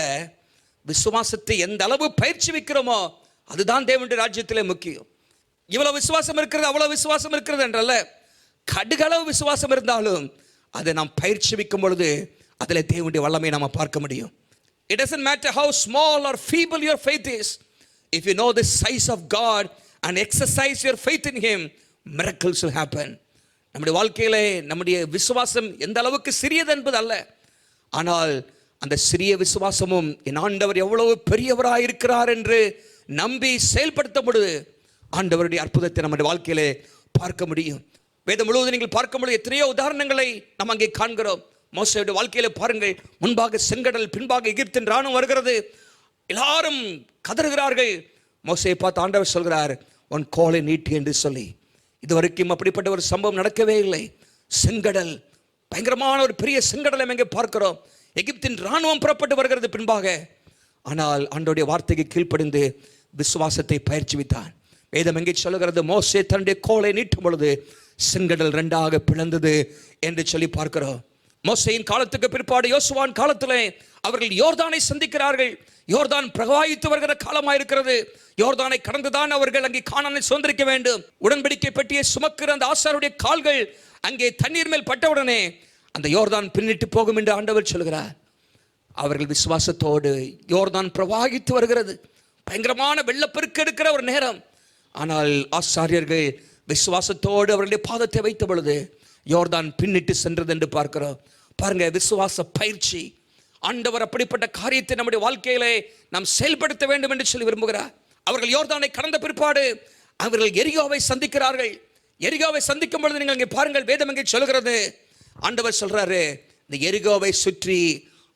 Speaker 1: விசுவாசத்தை எந்த அளவு பயிற்சி வைக்கிறோமோ அதுதான் தேவனுடைய ராஜ்யத்திலே முக்கியம். இவ்வளவு விசுவாசம் இருக்கிறது, அவ்வளவு விசுவாசம் இருக்கிறது என்றல்ல, கடுகளவு விசுவாசம் இருந்தாலும் அதை நாம் பயிற்சி வைக்கும் பொழுது அதில் தேவனுடைய வல்லமையை நாம் பார்க்க முடியும். It doesn't matter how small or feeble your faith is. If you know the size of God and exercise your faith in Him, miracles will happen. நம்முடைய வாழ்க்கையிலே நம்முடைய விசுவாசம் எந்த அளவுக்கு சிறியது என்பது அல்ல, ஆனால் அந்த சிறிய விசுவாசமும் என் ஆண்டவர் எவ்வளவு பெரியவராக இருக்கிறார் என்று நம்பி செயல்படுத்தும் பொழுது ஆண்டவருடைய அற்புதத்தை நம்முடைய வாழ்க்கையிலே பார்க்க முடியும். வேதம் முழுவதும் நீங்கள் பார்க்கும் பொழுது எத்தனையோ உதாரணங்களை நாம் அங்கே காண்கிறோம். மோசேயுடைய வாழ்க்கையில பாருங்கள், முன்பாக செங்கடல், பின்பாக எகிப்தின் ராணுவம் வருகிறது, எல்லாரும் கதறுகிறார்கள். மோசேயை பார்த்து ஆண்டவர் சொல்கிறார், உன் கோலை நீட்டு என்று சொல்லி. இதுவரைக்கும் அப்படிப்பட்ட ஒரு சம்பவம் நடக்கவே இல்லை. செங்கடல், பயங்கரமான ஒரு பெரிய செங்கடலை எங்கே பார்க்கிறோம். எகிப்தின் ராணுவம் புறப்பட்டு வருகிறது பின்பாக. ஆனால் ஆண்டவருடைய வார்த்தைக்கு கீழ்ப்படிந்து விசுவாசத்தை பயிற்சி வைத்தான். வேதம் எங்கே சொல்லுகிறது, மோசே தன்னுடைய கோலை நீட்டும் பொழுது செங்கடல் ரெண்டாக பிளந்தது என்று சொல்லி பார்க்கிறோம். மோசேயின் காலத்துக்கு பிற்பாடு யோசுவான் காலத்திலே அவர்கள் யோர்தானை சந்திக்கிறார்கள். யோர்தான் பிரவாகித்து வருகிற காலமாயிருக்கிறது. யோர்தானை கடந்துதான் அவர்கள் அங்கே கானானை சுதந்திரிக்க வேண்டும். உடன்படிக்கை பெட்டியை சுமக்கிற அந்த ஆசாருடைய கால்கள் அங்கே தண்ணீர் மேல் பட்டவுடனே அந்த யோர்தான் பின்னிட்டு போகும் என்று ஆண்டவர் சொல்கிறார். அவர்கள் விசுவாசத்தோடு, யோர்தான் பிரவாகித்து வருகிறது, பயங்கரமான வெள்ளப்பெருக்கு எடுக்கிற ஒரு நேரம். ஆனால் ஆசாரியர்கள் விசுவாசத்தோடு அவர்களுடைய பாதத்தை வைத்த பொழுது யோர்தான் பின்னிட்டு சென்றது என்று பார்க்கிறோம். பாருங்க, விசுவாச பயிற்சி. ஆண்டவர் அப்படிப்பட்ட காரியத்தை நம்முடைய வாழ்க்கையிலே நாம் செயல்படுத்த வேண்டும் என்று சொல்லி விரும்புகிறார். அவர்கள் யோர்தானை கடந்த பிற்பாடு அவர்கள் எரிகோவை சந்திக்கிறார்கள். எரிகோவை சந்திக்கும் பொழுது நீங்கள் இங்கே பாருங்கள், வேதம் எங்கே சொல்கிறது, ஆண்டவர் சொல்றாரு, இந்த எரிகோவை சுற்றி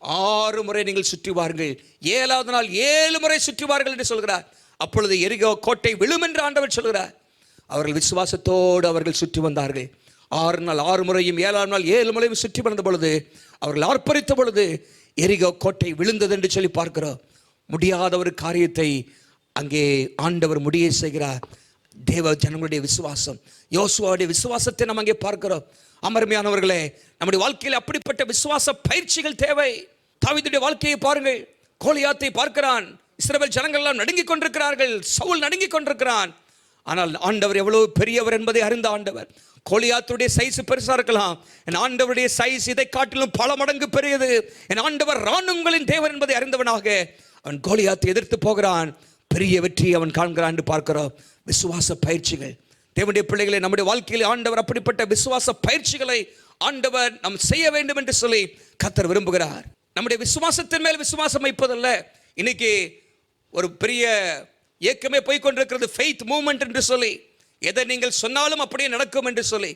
Speaker 1: 6 முறை நீங்கள் சுற்றி வாருங்கள், 7வது நாள் 7 முறை சுற்றி வாருங்கள் என்று சொல்கிறார். அப்பொழுது எரிகோ கோட்டை விழும் என்று ஆண்டவர் சொல்கிறார். அவர்கள் விசுவாசத்தோடு அவர்கள் சுற்றி வந்தார்கள். 6 நாள் 6 முறையும் 7ஆம் நாள் 7 முறையும் சுற்றி வந்த பொழுது அவர்கள் ஆர்ப்பரித்த பொழுது எரிகோ கோட்டை விழுந்தது என்று சொல்லி பார்க்கிறோம். முடியாத ஒரு காரியத்தை அங்கே ஆண்டவர் முடிய செய்கிறார். தேவ ஜனங்களுடைய விசுவாசம், யோசுவாவுடைய விசுவாசத்தை நாம் அங்கே பார்க்கிறோம். அமர்மையானவர்களே, நம்முடைய வாழ்க்கையில் அப்படிப்பட்ட விசுவாச பயிற்சிகள் தேவை. தாவீதுடைய வாழ்க்கையை பாருங்கள், கோலியாத்தை பார்க்கிறான், இஸ்ரவேல் ஜனங்கள் எல்லாம் நடுங்கிக் கொண்டிருக்கிறார்கள், சவுல் நடுங்கிக் கொண்டிருக்கிறான். ஆனால் ஆண்டவர் எவ்வளவு பெரியவர் என்பதை அறிந்த ஆண்டவர். கோலியாத்துடைய சைஸ் பெருசா இருக்கலாம், என் ஆண்டவருடைய சைஸ் இதை காட்டிலும் பல மடங்கு பெரியது. என் ஆண்டவர் ராணுவங்களின் தேவன் என்பதை அறிந்தவனாக அவன் கோலியாத்தை எதிர்த்து போகிறான். பெரிய வெற்றி அவன் காண்கிறான் என்று பார்க்கிறோம். விசுவாச பயிற்சிகள் தேவனுடைய பிள்ளைகளை, நம்முடைய வாழ்க்கையில் ஆண்டவர் அப்படிப்பட்ட விசுவாச பயிற்சிகளை ஆண்டவர் நாம் செய்ய வேண்டும் என்று சொல்லி கர்த்தர் விரும்புகிறார். நம்முடைய விசுவாசத்தின் மேல் விசுவாசம் வைப்பதல்ல. இன்னைக்கு ஒரு பெரிய இயக்கமே போய்கொண்டிருக்கிறது, ஃபெய்த் மூவ்மெண்ட் என்று சொல்லி. எதை நீங்கள் சொன்னாலும் அப்படியே நடக்கும் என்று சொல்லி,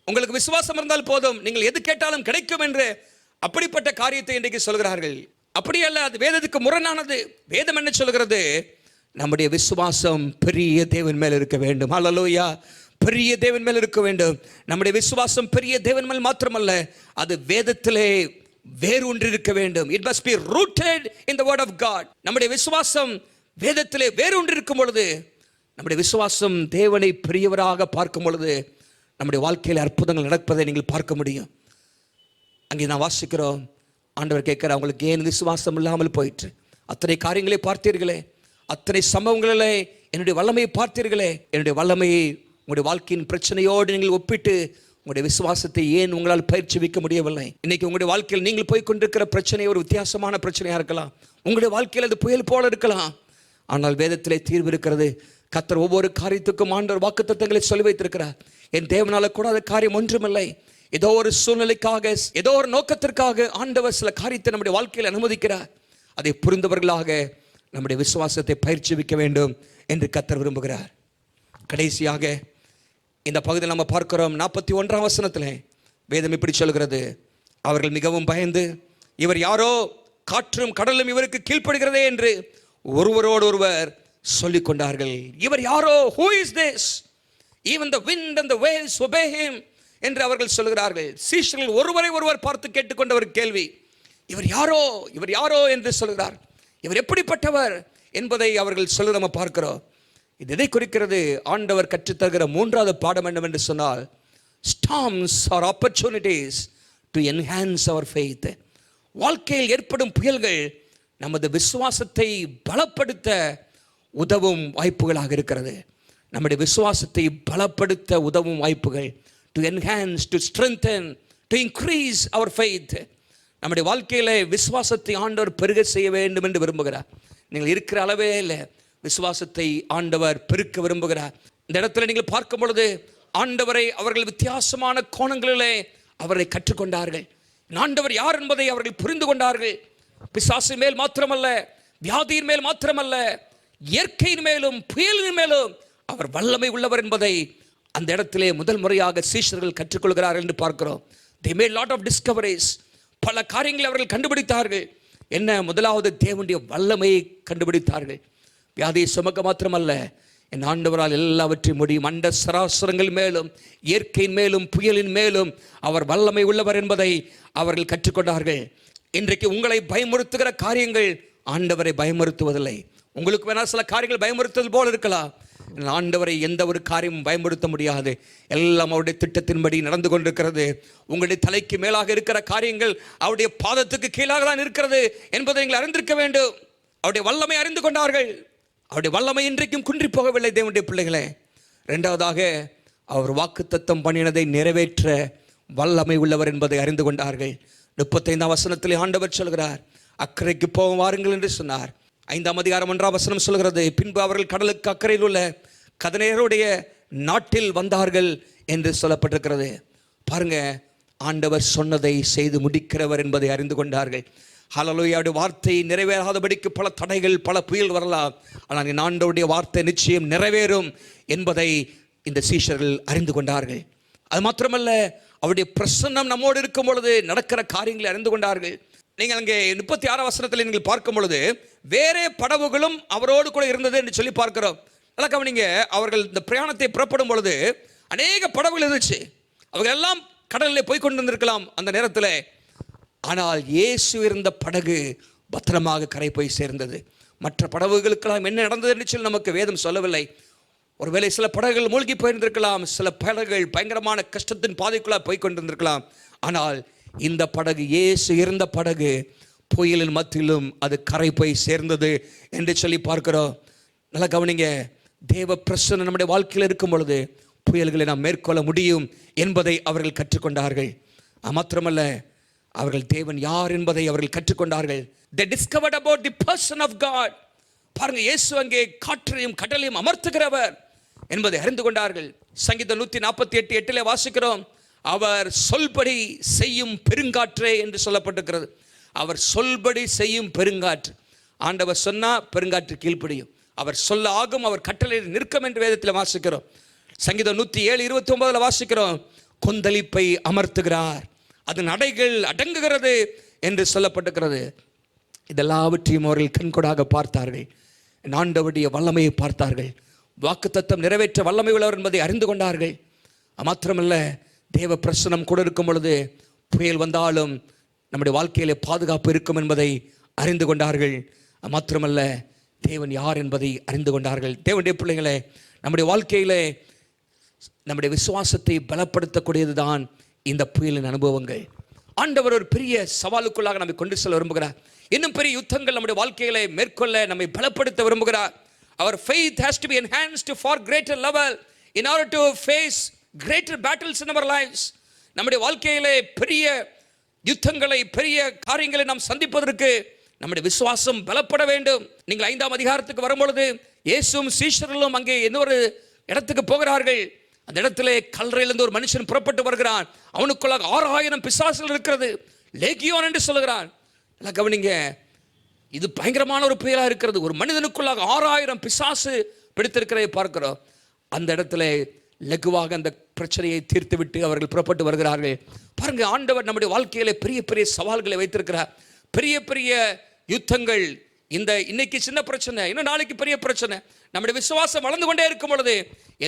Speaker 1: உங்களுக்கு விசுவாசம் இருந்தால் போதும், நீங்கள் எது கேட்டாலும் கிடைக்கும் என்று அப்படிப்பட்ட காரியத்தை இன்றைக்கு சொல்கிறார்கள். அப்படி அல்ல, அது வேதத்துக்கு முரணானது. வேதம் என்ன சொல்கிறது, நம்முடைய விசுவாசம் பெரிய தேவன் மேல் இருக்க வேண்டும். ஹல்லேலூயா, பெரிய தேவன் மேல் இருக்க வேண்டும். நம்முடைய விசுவாசம் பெரிய தேவன் மேல் மாத்திரமல்ல, அது வேதத்திலே வேரூன்றி இருக்க வேண்டும். It must be rooted in the word of God. நம்முடைய விசுவாசம் வேதத்திலே வேரூன்றி இருக்கும் பொழுது, நம்முடைய விசுவாசம் தேவனை பெரியவராக பார்க்கும் பொழுது, நம்முடைய வாழ்க்கையில் அற்புதங்கள் நடப்பதை நீங்கள் பார்க்க முடியும். அங்கே நான் வாசிக்கிறோம், ஆண்டவர் கேட்கிற, அவங்களுக்கு ஏன் விசுவாசம் இல்லாமல் போயிற்று? அத்தனை காரியங்களை பார்த்தீர்களே, அத்தனை சம்பவங்களிலே என்னுடைய வல்லமையை பார்த்தீர்களே, என்னுடைய வல்லமையை உங்களுடைய வாழ்க்கையின் பிரச்சனையோடு நீங்கள் ஒப்பிட்டு உங்களுடைய விசுவாசத்தை ஏன் உங்களால் பயிற்சி வைக்க முடியவில்லை? இன்னைக்கு உங்களுடைய வாழ்க்கையில் நீங்கள் போய் கொண்டிருக்கிற பிரச்சனை ஒரு வித்தியாசமான பிரச்சனையாக இருக்கலாம். உங்களுடைய வாழ்க்கையில் அது புயல் போல இருக்கலாம். ஆனால் வேதத்திலே தீர்வு இருக்கிறது. கர்த்தர் ஒவ்வொரு காரியத்துக்கும் ஆண்டவர் வாக்குத்தத்தங்களை சொல்லி வைத்திருக்கிறார். என் தேவனால கூடாத காரியம் ஒன்றுமில்லை. ஏதோ ஒரு சூழ்நிலைக்காக, ஏதோ ஒரு நோக்கத்திற்காக ஆண்டவர் சில காரியத்தை நம்முடைய வாழ்க்கையில் அனுமதிக்கிறார். அதை புரிந்தவர்களாக நம்முடைய விசுவாசத்தை பயிற்சி வைக்க வேண்டும் என்று கர்த்தர் விரும்புகிறார். கடைசியாக இந்த பகுதியில் நம்ம பார்க்கிறோம், 41ஆம் வசனத்தில் வேதம் இப்படி சொல்கிறது, அவர்கள் மிகவும் பயந்து, இவர் யாரோ, காற்றும் கடலும் இவருக்கு கீழ்ப்படுகிறதே என்று ஒருவரோடு ஒருவர் சொல்லிக் கொண்டார்கள். இவர் யாரோ, who is this? Even the wind and the waves obey him என்று அவர்கள் சொல்கிறார்கள். சீஷர்கள் ஒருவரை ஒருவர் பார்த்து கேட்டுக்கொண்ட ஒரு கேள்வி, இவர் யாரோ, இவர் யாரோ என்று சொல்கிறார். இவர் எப்படிப்பட்டவர் என்பதை அவர்கள் சொல்ல நம்ம பார்க்கிறோம். இது எதை குறிக்கிறது? ஆண்டவர் கற்றுத்தருகிற 3வது பாடம் என்னவென்று சொன்னால், storms or opportunities to enhance our faith. வாழ்க்கையில் ஏற்படும் புயல்கள் நமது விசுவாசத்தை பலப்படுத்த உதவும் வாய்ப்புகளாக இருக்கிறது. நம்முடைய விசுவாசத்தை பலப்படுத்த உதவும் வாய்ப்புகள், to enhance, to strengthen, to increase our faith. நம்முடைய வாழ்க்கையில விசுவாசத்தை ஆண்டவர் பெருக செய்ய வேண்டும் என்று விரும்புகிறார். நீங்கள் இருக்கிற அளவே இல்லை, விசுவாசத்தை ஆண்டவர் பெருக்க விரும்புகிறார். இந்த இடத்துல நீங்கள் பார்க்கும் பொழுது ஆண்டவரை அவர்கள் வித்தியாசமான கோணங்களிலே அவரை கற்றுக்கொண்டார்கள். ஆண்டவர் யார் என்பதை அவர்கள் புரிந்து கொண்டார்கள். பிசாசின் மேல் மாத்திரமல்ல, வியாதியின் மேல் மாத்திரமல்ல, இயற்கையின் மேலும் புயலின் மேலும் அவர் வல்லமை உள்ளவர் என்பதை அந்த இடத்திலே முதல் முறையாக சீஷர்கள் கற்றுக்கொள்கிறார்கள் என்று பார்க்கிறோம். they made lot of discoveries. பல காரியங்களை அவர்கள் கண்டுபிடித்தார்கள். என்ன? முதலாவது தேவனுடைய வல்லமையை கண்டுபிடித்தார்கள். வியாதியை சுமக்க மாத்திரமல்ல, என் ஆண்டவரால் எல்லாவற்றையும் முடியும். அண்ட சராசரங்கள் மேலும் இயற்கையின் மேலும் புயலின் மேலும் அவர் வல்லமை உள்ளவர் என்பதை அவர்கள் கற்றுக்கொண்டார்கள். இன்றைக்கு உங்களை பயமுறுத்துகிற காரியங்கள் ஆண்டவரை பயமுறுத்துவதில்லை. உங்களுக்கு வேணா சில காரியங்கள் பயமுறுத்துவது போல இருக்கலாம். ஆண்டவரை எந்த ஒரு காரியமும் பயமுறுத்த முடியாது. எல்லாம் அவருடைய திட்டத்தின்படி நடந்து கொண்டிருக்கிறது. உங்களுடைய தலைக்கு மேலாக இருக்கிற காரியங்கள் அவருடைய பாதத்துக்கு கீழாக தான் இருக்கிறது என்பதை நீங்கள் அறிந்திருக்க வேண்டும். அவருடைய வல்லமை அறிந்து கொண்டார்கள். அவருடைய வல்லமை இன்றைக்கும் குன்றி போகவில்லை தேவனுடைய பிள்ளைகளே. இரண்டாவதாக, அவர் வாக்குத்தத்தம் பண்ணினதை நிறைவேற்ற வல்லமை உள்ளவர் என்பதை அறிந்து கொண்டார்கள். 35ஆம் வசனத்திலே ஆண்டவர் சொல்கிறார், அக்கறைக்கு போக வாருங்கள் என்று சொன்னார். 5ஆம் அதிகாரம் 1ஆம் வசனம் சொல்கிறது, பின்பு அவர்கள் கடலுக்கு அக்கறையில் உள்ள கதனேயருடைய நாட்டில் வந்தார்கள் என்று சொல்லப்பட்டிருக்கிறது. பாருங்க, ஆண்டவர் சொன்னதை செய்து முடிக்கிறவர் என்பதை அறிந்து கொண்டார்கள். ஹல்லேலூயா. வார்த்தை நிறைவேறாதபடிக்கு பல தடைகள், பல புயல் வரலாம். ஆனால் என் ஆண்டவருடைய வார்த்தை நிச்சயம் நிறைவேறும் என்பதை இந்த சீஷர்கள் அறிந்து கொண்டார்கள். அது மாத்திரமல்ல, அவருடைய பிரசன்னம் நம்மோடு இருக்கும் பொழுது நடக்கிற காரியங்களை அறிந்து கொண்டார்கள். நீங்கள் அங்கே 36ஆம் வசனத்தில் நீங்கள் பார்க்கும் பொழுது வேறே படகுகளும் அவரோடு கூட இருந்தது என்று சொல்லி பார்க்கிறோம். நல்லா கவனிங்க. அவர்கள் இந்த பிரயாணத்தை புறப்படும் பொழுது அநேக படகுகள் இருந்துச்சு. அவர்கள் எல்லாம் கடலில் போய் கொண்டிருந்திருக்கலாம் அந்த நேரத்தில். ஆனால் இயேசு இருந்த படகு பத்திரமாக கரை போய் சேர்ந்தது. மற்ற படகுகளுக்கெல்லாம் என்ன நடந்தது என்று சொல்லி நமக்கு வேதம் சொல்லவில்லை. ஒருவேளை சில படகுகள் மூழ்கி போயிருந்திருக்கலாம், சில படகுகள் பயங்கரமான கஷ்டத்தின் பாதைக்குள்ளாக போய் கொண்டிருந்திருக்கலாம். ஆனால் இந்த படகு, இயேசு இருந்த படகு, புயலின் மத்தியிலும் அது கரை போய் சேர்ந்தது என்று சொல்லி பார்க்கிறோம். நல்லா கவனிங்க. தேவ பிரசன்னம் நம்முடைய வாழ்க்கையில் இருக்கும் பொழுது புயல்களை நாம் மேற்கொள்ள முடியும் என்பதை அவர்கள் கற்றுக்கொண்டார்கள். மாத்திரமல்ல, அவர்கள் தேவன் யார் என்பதை அவர்கள் கற்றுக்கொண்டார்கள். They discovered about the person of God. பாருங்க, இயேசு அங்கே காற்றையும் கடலையும் அமர்த்துகிறவர் என்பதை அறிந்து கொண்டார்கள். சங்கீதம் 148:8 வாசிக்கிறோம், அவர் சொல்படி செய்யும் பெருங்காற்றே என்று சொல்லப்பட்டிருக்கிறது. அவர் சொல்படி செய்யும் பெருங்காற்று. ஆண்டவர் சொன்னா பெருங்காற்று கீழ்ப்படியும். அவர் சொல்ல ஆகும், அவர் கட்டளை நிற்கும் என்று வேதத்தில் வாசிக்கிறோம். சங்கீதம் 107:29 வாசிக்கிறோம், கொந்தளிப்பை அமர்த்துகிறார், அதன் அடைகள் அடங்குகிறது என்று சொல்லப்பட்டிருக்கிறது. இதெல்லாவற்றையும் அவர்கள் கண்கூடாக பார்த்தார்கள். ஆண்டவருடைய வல்லமையை பார்த்தார்கள். வாக்குத்தத்தம் நிறைவேற்ற வல்லமை உள்ளவர் என்பதை அறிந்து கொண்டார்கள். மாத்திரமல்ல, தேவ பிரசனம் கூட இருக்கும் பொழுது புயல் வந்தாலும் நம்முடைய வாழ்க்கையிலே பாதுகாப்பு இருக்கும் என்பதை அறிந்து கொண்டார்கள். மாத்திரமல்ல, தேவன் யார் என்பதை அறிந்து கொண்டார்கள். தேவனுடைய பிள்ளைகளே, நம்முடைய வாழ்க்கையிலே நம்முடைய விசுவாசத்தை பலப்படுத்தக்கூடியது தான் இந்த புயலின் அனுபவங்கள். ஆண்டவர் ஒரு பெரிய சவாலுக்குள்ளாக நம்மை கொண்டு செல்ல விரும்புகிறார். இன்னும் பெரிய யுத்தங்கள் நம்முடைய வாழ்க்கைகளை மேற்கொள்ள நம்மை பலப்படுத்த விரும்புகிறார். Our faith has to be enhanced for greater level in order to face greater battles in our lives. நம்முடைய வாழ்க்கையிலே பெரிய யுத்தங்களை, பெரிய காரியங்களை நாம் சந்திப்பதற்கு நம்முடைய விசுவாசம் பலப்பட வேண்டும். நீங்கள் 5ஆம் அதிகாரத்துக்கு வரும்பொழுது இயேசுவும் சீஷர்களும் அங்கே இன்னொரு இடத்துக்கு போகிறார்கள். அந்த இடத்திலே கல்லறையிலிருந்து ஒரு மனுஷன் புறப்பட்டு வருகிறான். அவனுக்குள்ளாக 6000 பிசாசுகள் இருக்கிறது, லேகியோன் என்று சொல்லுகிறான். எல்லாம் கவனிங்க, இது பயங்கரமான ஒரு புயலா இருக்கிறது. ஒரு மனிதனுக்குள்ளாக 6000 பிசாசு பிடித்திருக்கிறதை பார்க்கிறோம். அந்த இடத்துல லகுவாக அந்த பிரச்சனையை தீர்த்து விட்டு அவர்கள் புறப்பட்டு வருகிறார்கள். பாருங்க, ஆண்டவர் நம்முடைய வாழ்க்கையில பெரிய பெரிய சவால்களை வைத்திருக்கிறார். பெரிய பெரிய யுத்தங்கள். இன்னைக்கு சின்ன பிரச்சனை, இன்னும் நாளைக்கு பெரிய பிரச்சனை. நம்முடைய விசுவாசம் வளர்ந்து கொண்டே இருக்கும் பொழுது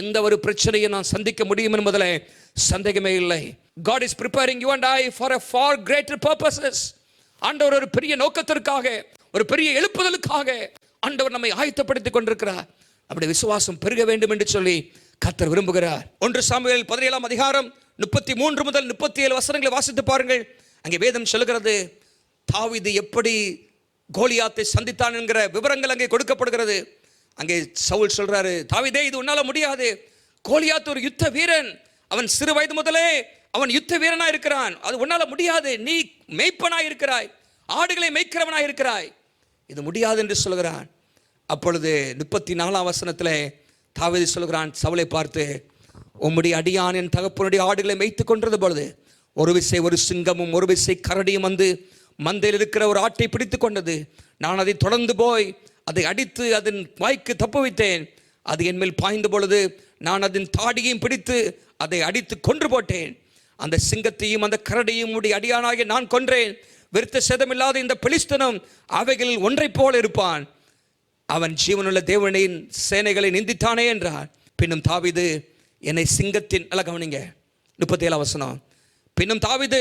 Speaker 1: எந்த ஒரு பிரச்சனையை நான் சந்திக்க முடியும் என்பதில் சந்தேகமே இல்லை. God is preparing you and I for a far greater purposes. ஆண்டவர் ஒரு பெரிய நோக்கத்திற்காக, ஒரு பெரிய எழுப்புதலுக்காக ஆண்டவர் நம்மை ஆயத்தப்படுத்திக் கொண்டிருக்கிறார். நம்முடைய விசுவாசம் பெருக வேண்டும் என்று சொல்லி கர்த்தர் விரும்புகிறார். 1 சாமுவேல் 17ஆம் அதிகாரம் 33 முதல் 37 வசனங்களை வாசித்து பாருங்கள். அங்கே வேதம் சொல்லுகிறது, தாவீது எப்படி கோலியாத்தை சந்தித்தான் என்கிற விவரங்கள் அங்கே கொடுக்கப்படுகிறது. அங்கே சவுல் சொல்றாரு, தாவீதே, இது உன்னால முடியாது. கோலியாத் ஒரு யுத்த வீரன், அவன் சிறு வயது முதலே அவன் யுத்த வீரனா இருக்கிறான், அது உன்னால முடியாது. நீ மேய்ப்பனாய் இருக்கிறாய், ஆடுகளை மேய்க்கிறவனாய் இருக்கிறாய், இது முடியாது என்று சொல்கிறான். அப்பொழுது 34ஆம் வசனத்தில் தாவீது சொல்கிறான் சவுலை பார்த்து, உம்முடைய அடியான் என் தகப்பனுடைய ஆடுகளை மேய்த்து கொண்டிருந்த பொழுது ஒரு விசை ஒரு சிங்கமும் ஒரு விசை கரடியும் வந்து மந்தையில் இருக்கிற ஒரு ஆட்டை பிடித்து கொண்டது. நான் அதை தொடர்ந்து போய் அதை அடித்து அதன் வாய்க்கு தப்பு வைத்தேன். அது என் மேல் பாய்ந்த பொழுது நான் அதன் தாடியையும் பிடித்து அதை அடித்து கொன்று போட்டேன். அந்த சிங்கத்தையும் அந்த கரடியும் உடைய அடியானாக நான் கொன்றேன். விருத்த சேதமில்லாத இந்த பெலிஸ்தனும் அவைகளில் ஒன்றை போல இருப்பான். அவன் ஜீவனுள்ள தேவனின் சேனைகளை நிந்தித்தானே என்றார். பின்னும் தாவீது என்னை சிங்கத்தின், அல்ல கவனிங்க 37ஆம் வசனம், பின்னும் தாவீது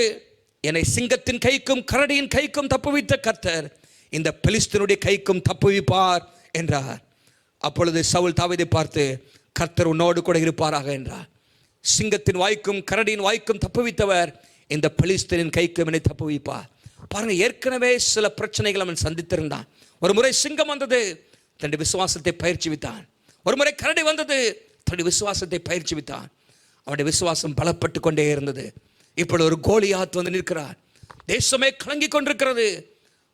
Speaker 1: என்னை சிங்கத்தின் கைக்கும் கரடியின் கைக்கும் தப்புவித்த கர்த்தர் இந்த பெலிஸ்தனுடைய கைக்கும் தப்புவிப்பார் என்றார். அப்பொழுது சவுல் தாவீதை பார்த்து, கர்த்தர் உன்னோடு கூட இருப்பாராக என்றார். சிங்கத்தின் வாய்க்கும் கரடியின் வாய்க்கும் தப்புவித்தவர் இந்த பெலிஸ்தனின் கைக்கும் என்னை தப்புவிப்பார். பாருங்க, ஏற்கனவே சில பிரச்சனைகள் அவன் சந்தித்திருந்தான். ஒரு முறை சிங்கம் வந்தது, தன்னுடைய விசுவாசத்தை பயிற்சிவித்தான். ஒரு முறை கரடி வந்தது, தன்னுடைய விசுவாசத்தை பயிற்சிவித்தான். அவனுடைய விசுவாசம் பலப்பட்டு கொண்டே இருந்தது. இப்பொழுது ஒரு கோலியாத் வந்து நிற்கிறார். தேசமே கலங்கி கொண்டிருக்கிறது.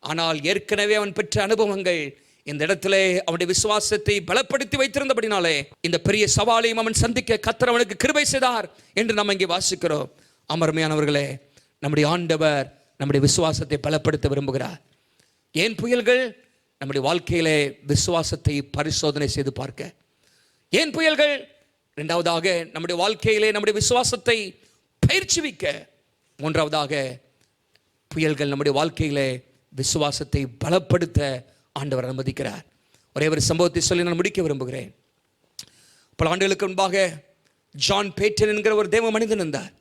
Speaker 1: ஆனால் ஏற்கனவே அவன் பெற்ற அனுபவங்கள் இந்த இடத்திலே அவனுடைய விசுவாசத்தை பலப்படுத்தி வைத்திருந்தபடினாலே இந்த பெரிய சவாலையும் அவன் சந்திக்க கர்த்தர் அவனுக்கு கிருபை செய்தார் என்று நாம் இங்கே வாசிக்கிறோம். அமர்மையானவர்களே, நம்முடைய ஆண்டவர் நம்முடைய விசுவாசத்தை பலப்படுத்த விரும்புகிறார். ஏன் புயல்கள்? நம்முடைய வாழ்க்கையிலே விசுவாசத்தை பரிசோதனை செய்து பார்க்க. ஏன் புயல்கள்? இரண்டாவதாக நம்முடைய வாழ்க்கையிலே நம்முடைய விசுவாசத்தை பயிற்சிவிக்க. மூன்றாவதாக புயல்கள் நம்முடைய வாழ்க்கையிலே விசுவாசத்தை பலப்படுத்த ஆண்டவர் அனுமதிக்கிறார். ஒரே ஒரு சம்பவத்தை சொல்லி நான் முடிக்க விரும்புகிறேன். பல ஆண்டுகளுக்கு முன்பாக ஜான் பேட்டன் என்கிற ஒரு தேவ மனிதன் இருந்தார்.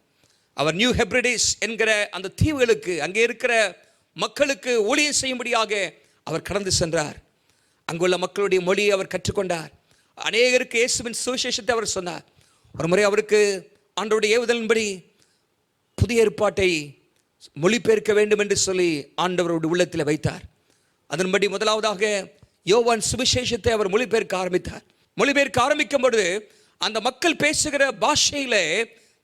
Speaker 1: அவர் நியூ ஹெப்ரிடிஸ் என்கிற அந்த தீவுகளுக்கு, அங்கே இருக்கிற மக்களுக்கு ஊழியம் செய்யும்படியாக அவர் கடந்து சென்றார். அங்குள்ள மக்களுடைய மொழியை அவர் கற்றுக்கொண்டார். அநேகருக்கு இயேசுவின் சுவிசேஷத்தை அவர் சொன்னார். ஒரு முறை அவருக்கு ஆண்டவருடைய ஏவுதலின்படி புதிய ஏற்பாட்டை மொழிபெயர்க்க வேண்டும் என்று சொல்லி ஆண்டவருடைய உள்ளத்தில் வைத்தார். அதன்படி முதலாவதாக யோவான் சுவிசேஷத்தை அவர் மொழிபெயர்க்க ஆரம்பித்தார். மொழிபெயர்க்க ஆரம்பிக்கும் பொழுது அந்த மக்கள் பேசுகிற பாஷையிலே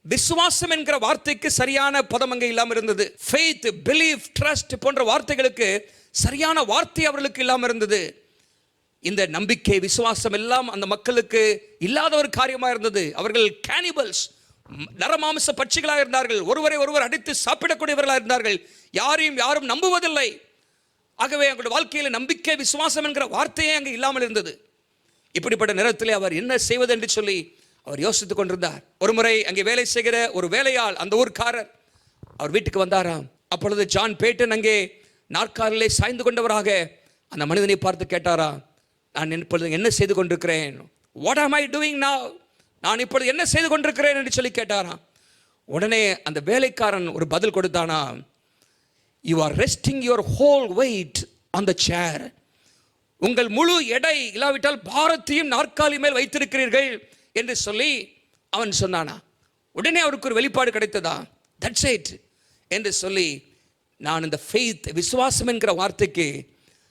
Speaker 1: விசுவாசம் என்கிற வார்த்தைக்கு சரியான பதம் அங்கே இல்லாமல் இருந்தது. ஃபெய்த், பிலீஃப், ட்ரஸ்ட் போன்ற வார்த்தைகளுக்கு சரியான வார்த்தை அவர்களுக்கு இல்லாமல் இருந்தது. இந்த நம்பிக்கை, விசுவாசம் எல்லாம் அந்த மக்களுக்கு இல்லாத ஒரு காரியமாக இருந்தது. அவர்கள் கேனிபல்ஸ், நரமாமிச பட்சிகளாக இருந்தார்கள். ஒருவரை ஒருவர் அடித்து சாப்பிடக்கூடியவர்களாக இருந்தார்கள். யாரும் நம்புவதில்லை. ஆகவே அவங்களுடைய வாழ்க்கையில் நம்பிக்கை, விசுவாசம் என்கிற வார்த்தையே அங்கே இல்லாமல் இருந்தது. இப்படிப்பட்ட நேரத்தில் அவர் என்ன செய்வது என்று சொல்லி அவர் யோசித்துக் கொண்டிருந்தார். ஒரு முறை அங்கே வேலை செய்கிற ஒரு வேலையாள், அந்த ஊர்க்காரர், அவர் வீட்டுக்கு வந்தாராம். அப்பொழுது ஜான் பேட்டன் அங்கே நாற்காலிலே சாய்ந்து கொண்டவராக அந்த மனிதனை பார்த்து கேட்டாராம், நான் இப்பொழுது என்ன செய்து கொண்டிருக்கிறேன்? வாட் ஆம் ஐ டூயிங் நவ்? நான் இப்பொழுது என்ன செய்து கொண்டிருக்கிறேன் என்று சொல்லி கேட்டாராம். உடனே அந்த வேலைக்காரன் ஒரு பதில் கொடுத்தானா, you are resting your whole weight on the chair. உங்கள் முழு எடை இல்லாவிட்டால் பாரத்தையும் நாற்காலி மேல் வைத்திருக்கிறீர்கள் என்று சொல்லி அவன் சொன்னானா. உடனே அவருக்கு ஒரு வெளிப்பாடு கிடைத்ததா, தட்ஸ் இட் என்று சொல்லி, நான் இந்த ஃபெய்த், விசுவாசம் என்கிற வார்த்தைக்கு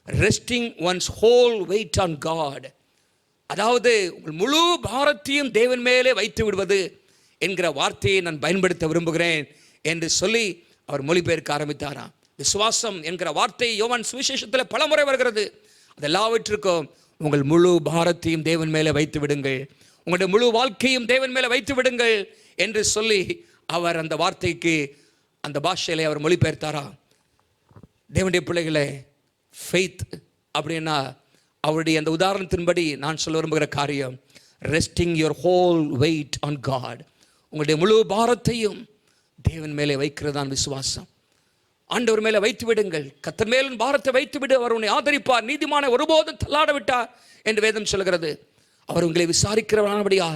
Speaker 1: resting one's whole weight on God, அதாவது உங்கள் முழு பாரத்தையும் தேவன் மேலே வைத்து விடுவது என்கிற வார்த்தையை நான் பயன்படுத்த விரும்புகிறேன் என்று சொல்லி அவர் மொழிபெயர்க்க ஆரம்பித்தாராம். விசுவாசம் என்கிற வார்த்தை யோவான் சுவிசேஷத்தில் பல முறை வருகிறது. அதெல்லாவற்றிற்கும் உங்கள் முழு பாரத்தையும் தேவன் மேலே வைத்து விடுங்கள், உங்களுடைய முழு வாழ்க்கையும் தேவன் மேலே வைத்து விடுங்கள் என்று சொல்லி அவர் அந்த வார்த்தைக்கு அந்த பாஷையிலே அவர் மொழிபெயர்த்தாரா. தேவனுடைய பிள்ளைகளே, ஃபெய்த் அப்படின்னா அவருடைய அந்த உதாரணத்தின்படி நான் சொல்ல விரும்புகிற காரியம், resting your whole weight on God, உங்களுடைய முழு பாரத்தையும் தேவன் மேலே வைக்கிறதான் விசுவாசம். ஆண்டவர் மேலே வைத்து விடுங்கள், கர்த்தர் மேலும் பாரத்தை வைத்து விடு, அவர் உன்னை ஆதரிப்பார், நீதிமான ஒருபோதும் தள்ளாட விட்டார் என்று வேதம் சொல்கிறது. அவர் உங்களை விசாரிக்கிறவனானபடியா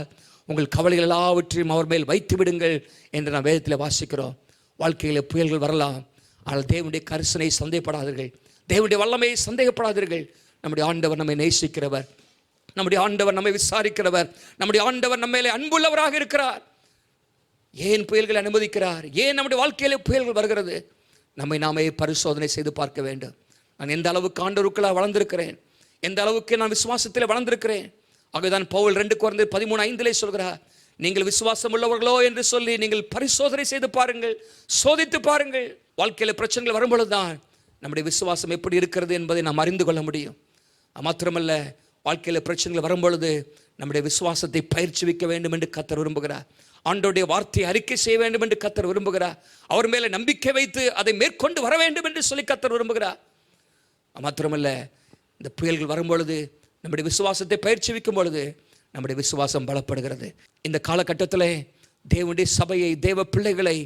Speaker 1: உங்கள் கவலைகள் எல்லாவற்றையும் அவர் மேல் வைத்து விடுங்கள் என்று நான் வேதத்தில் வாசிக்கிறோம். வாழ்க்கையில் புயல்கள் வரலாம், ஆனால் தேவனுடைய கரிசனை சந்தேகப்படாதீர்கள், தேவனுடைய வல்லமையை சந்தேகப்படாதீர்கள். நம்முடைய ஆண்டவர் நம்மை நேசிக்கிறவர், நம்முடைய ஆண்டவர் நம்மை விசாரிக்கிறவர், நம்முடைய ஆண்டவர் நம்ம மேலே அன்புள்ளவராக இருக்கிறார். ஏன் புயல்களை அனுமதிக்கிறார்? ஏன் நம்முடைய வாழ்க்கையிலே புயல்கள் வருகிறது? நம்மை நாமே பரிசோதனை செய்து பார்க்க வேண்டும். நான் எந்த அளவுக்கு ஆண்டவருக்குள்ளாக வளர்ந்திருக்கிறேன், எந்த அளவுக்கு நான் விசுவாசத்தில் வளர்ந்திருக்கிறேன். ஆகவேதான் பவுல் 2 Corinthians 13:5 சொல்கிறார், நீங்கள் விசுவாசம் உள்ளவர்களோ என்று சொல்லி நீங்கள் பரிசோதனை செய்து பாருங்கள், சோதித்து பாருங்கள். வாழ்க்கையில் பிரச்சனைகள் வரும்பொழுதுதான் நம்முடைய விசுவாசம் எப்படி இருக்கிறது என்பதை நாம் அறிந்து கொள்ள முடியும். மாத்திரமல்ல, வாழ்க்கையில் பிரச்சனைகள் வரும்பொழுது நம்முடைய விசுவாசத்தை பயிற்சிவிக்க வேண்டும் என்று கர்த்தர் விரும்புகிறார். ஆண்டவருடைய வார்த்தையை அறிக்கை செய்ய வேண்டும் என்று கர்த்தர் விரும்புகிறார். அவர் மேலே நம்பிக்கை வைத்து அதை மேற்கொண்டு வர வேண்டும் என்று சொல்லி கர்த்தர் விரும்புகிறார். மாத்திரமல்ல, இந்த புயல்கள் வரும்பொழுது நம்முடைய விசுவாசத்தை பயிற்சிவிக்கும் பொழுது நம்முடைய விசுவாசம் பலப்படுகிறது. இந்த காலகட்டத்தில் தேவனுடைய சபையை, தேவ பிள்ளைகளை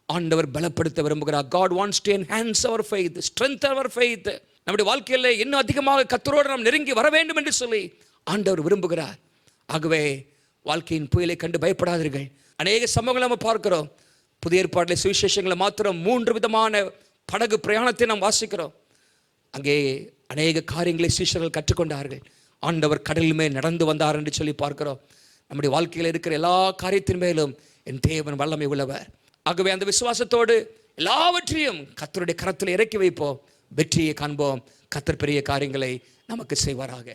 Speaker 1: ஆண்டவர் பலப்படுத்த விரும்புகிறார். God wants to enhance our faith, strengthen our faith. நம்முடைய வாழ்க்கையில் இன்னும் அதிகமாக கர்த்தரோடு நாம் நெருங்கி வர வேண்டும் என்று சொல்லி ஆண்டவர் விரும்புகிறார். ஆகவே வாழ்க்கையின் புயலை கண்டு பயப்படாதீர்கள். அநேக சம்பவங்களை நம்ம பார்க்கிறோம். புதிய ஏற்பாட்டில் சுவிசேஷங்களை மாத்திரம் 3 விதமான படகு பிரயாணத்தை நாம் வாசிக்கிறோம். அங்கே அநேக காரியங்களை சீஷர்கள் கற்றுக்கொண்டார்கள். ஆண்டவர் கடலில் மேல் நடந்து வந்தார் என்று சொல்லி பார்க்கிறோம். நம்முடைய வாழ்க்கையில் இருக்கிற எல்லா காரியத்தின் மேலும் என் தேவன் வல்லமை உள்ளவர். ஆகவே அந்த விசுவாசத்தோடு எல்லாவற்றையும் கர்த்தருடைய கரத்தில் இறக்கி வைப்போம், வெற்றியை காண்போம். கர்த்தர் பெரிய காரியங்களை நமக்கு செய்வாராக.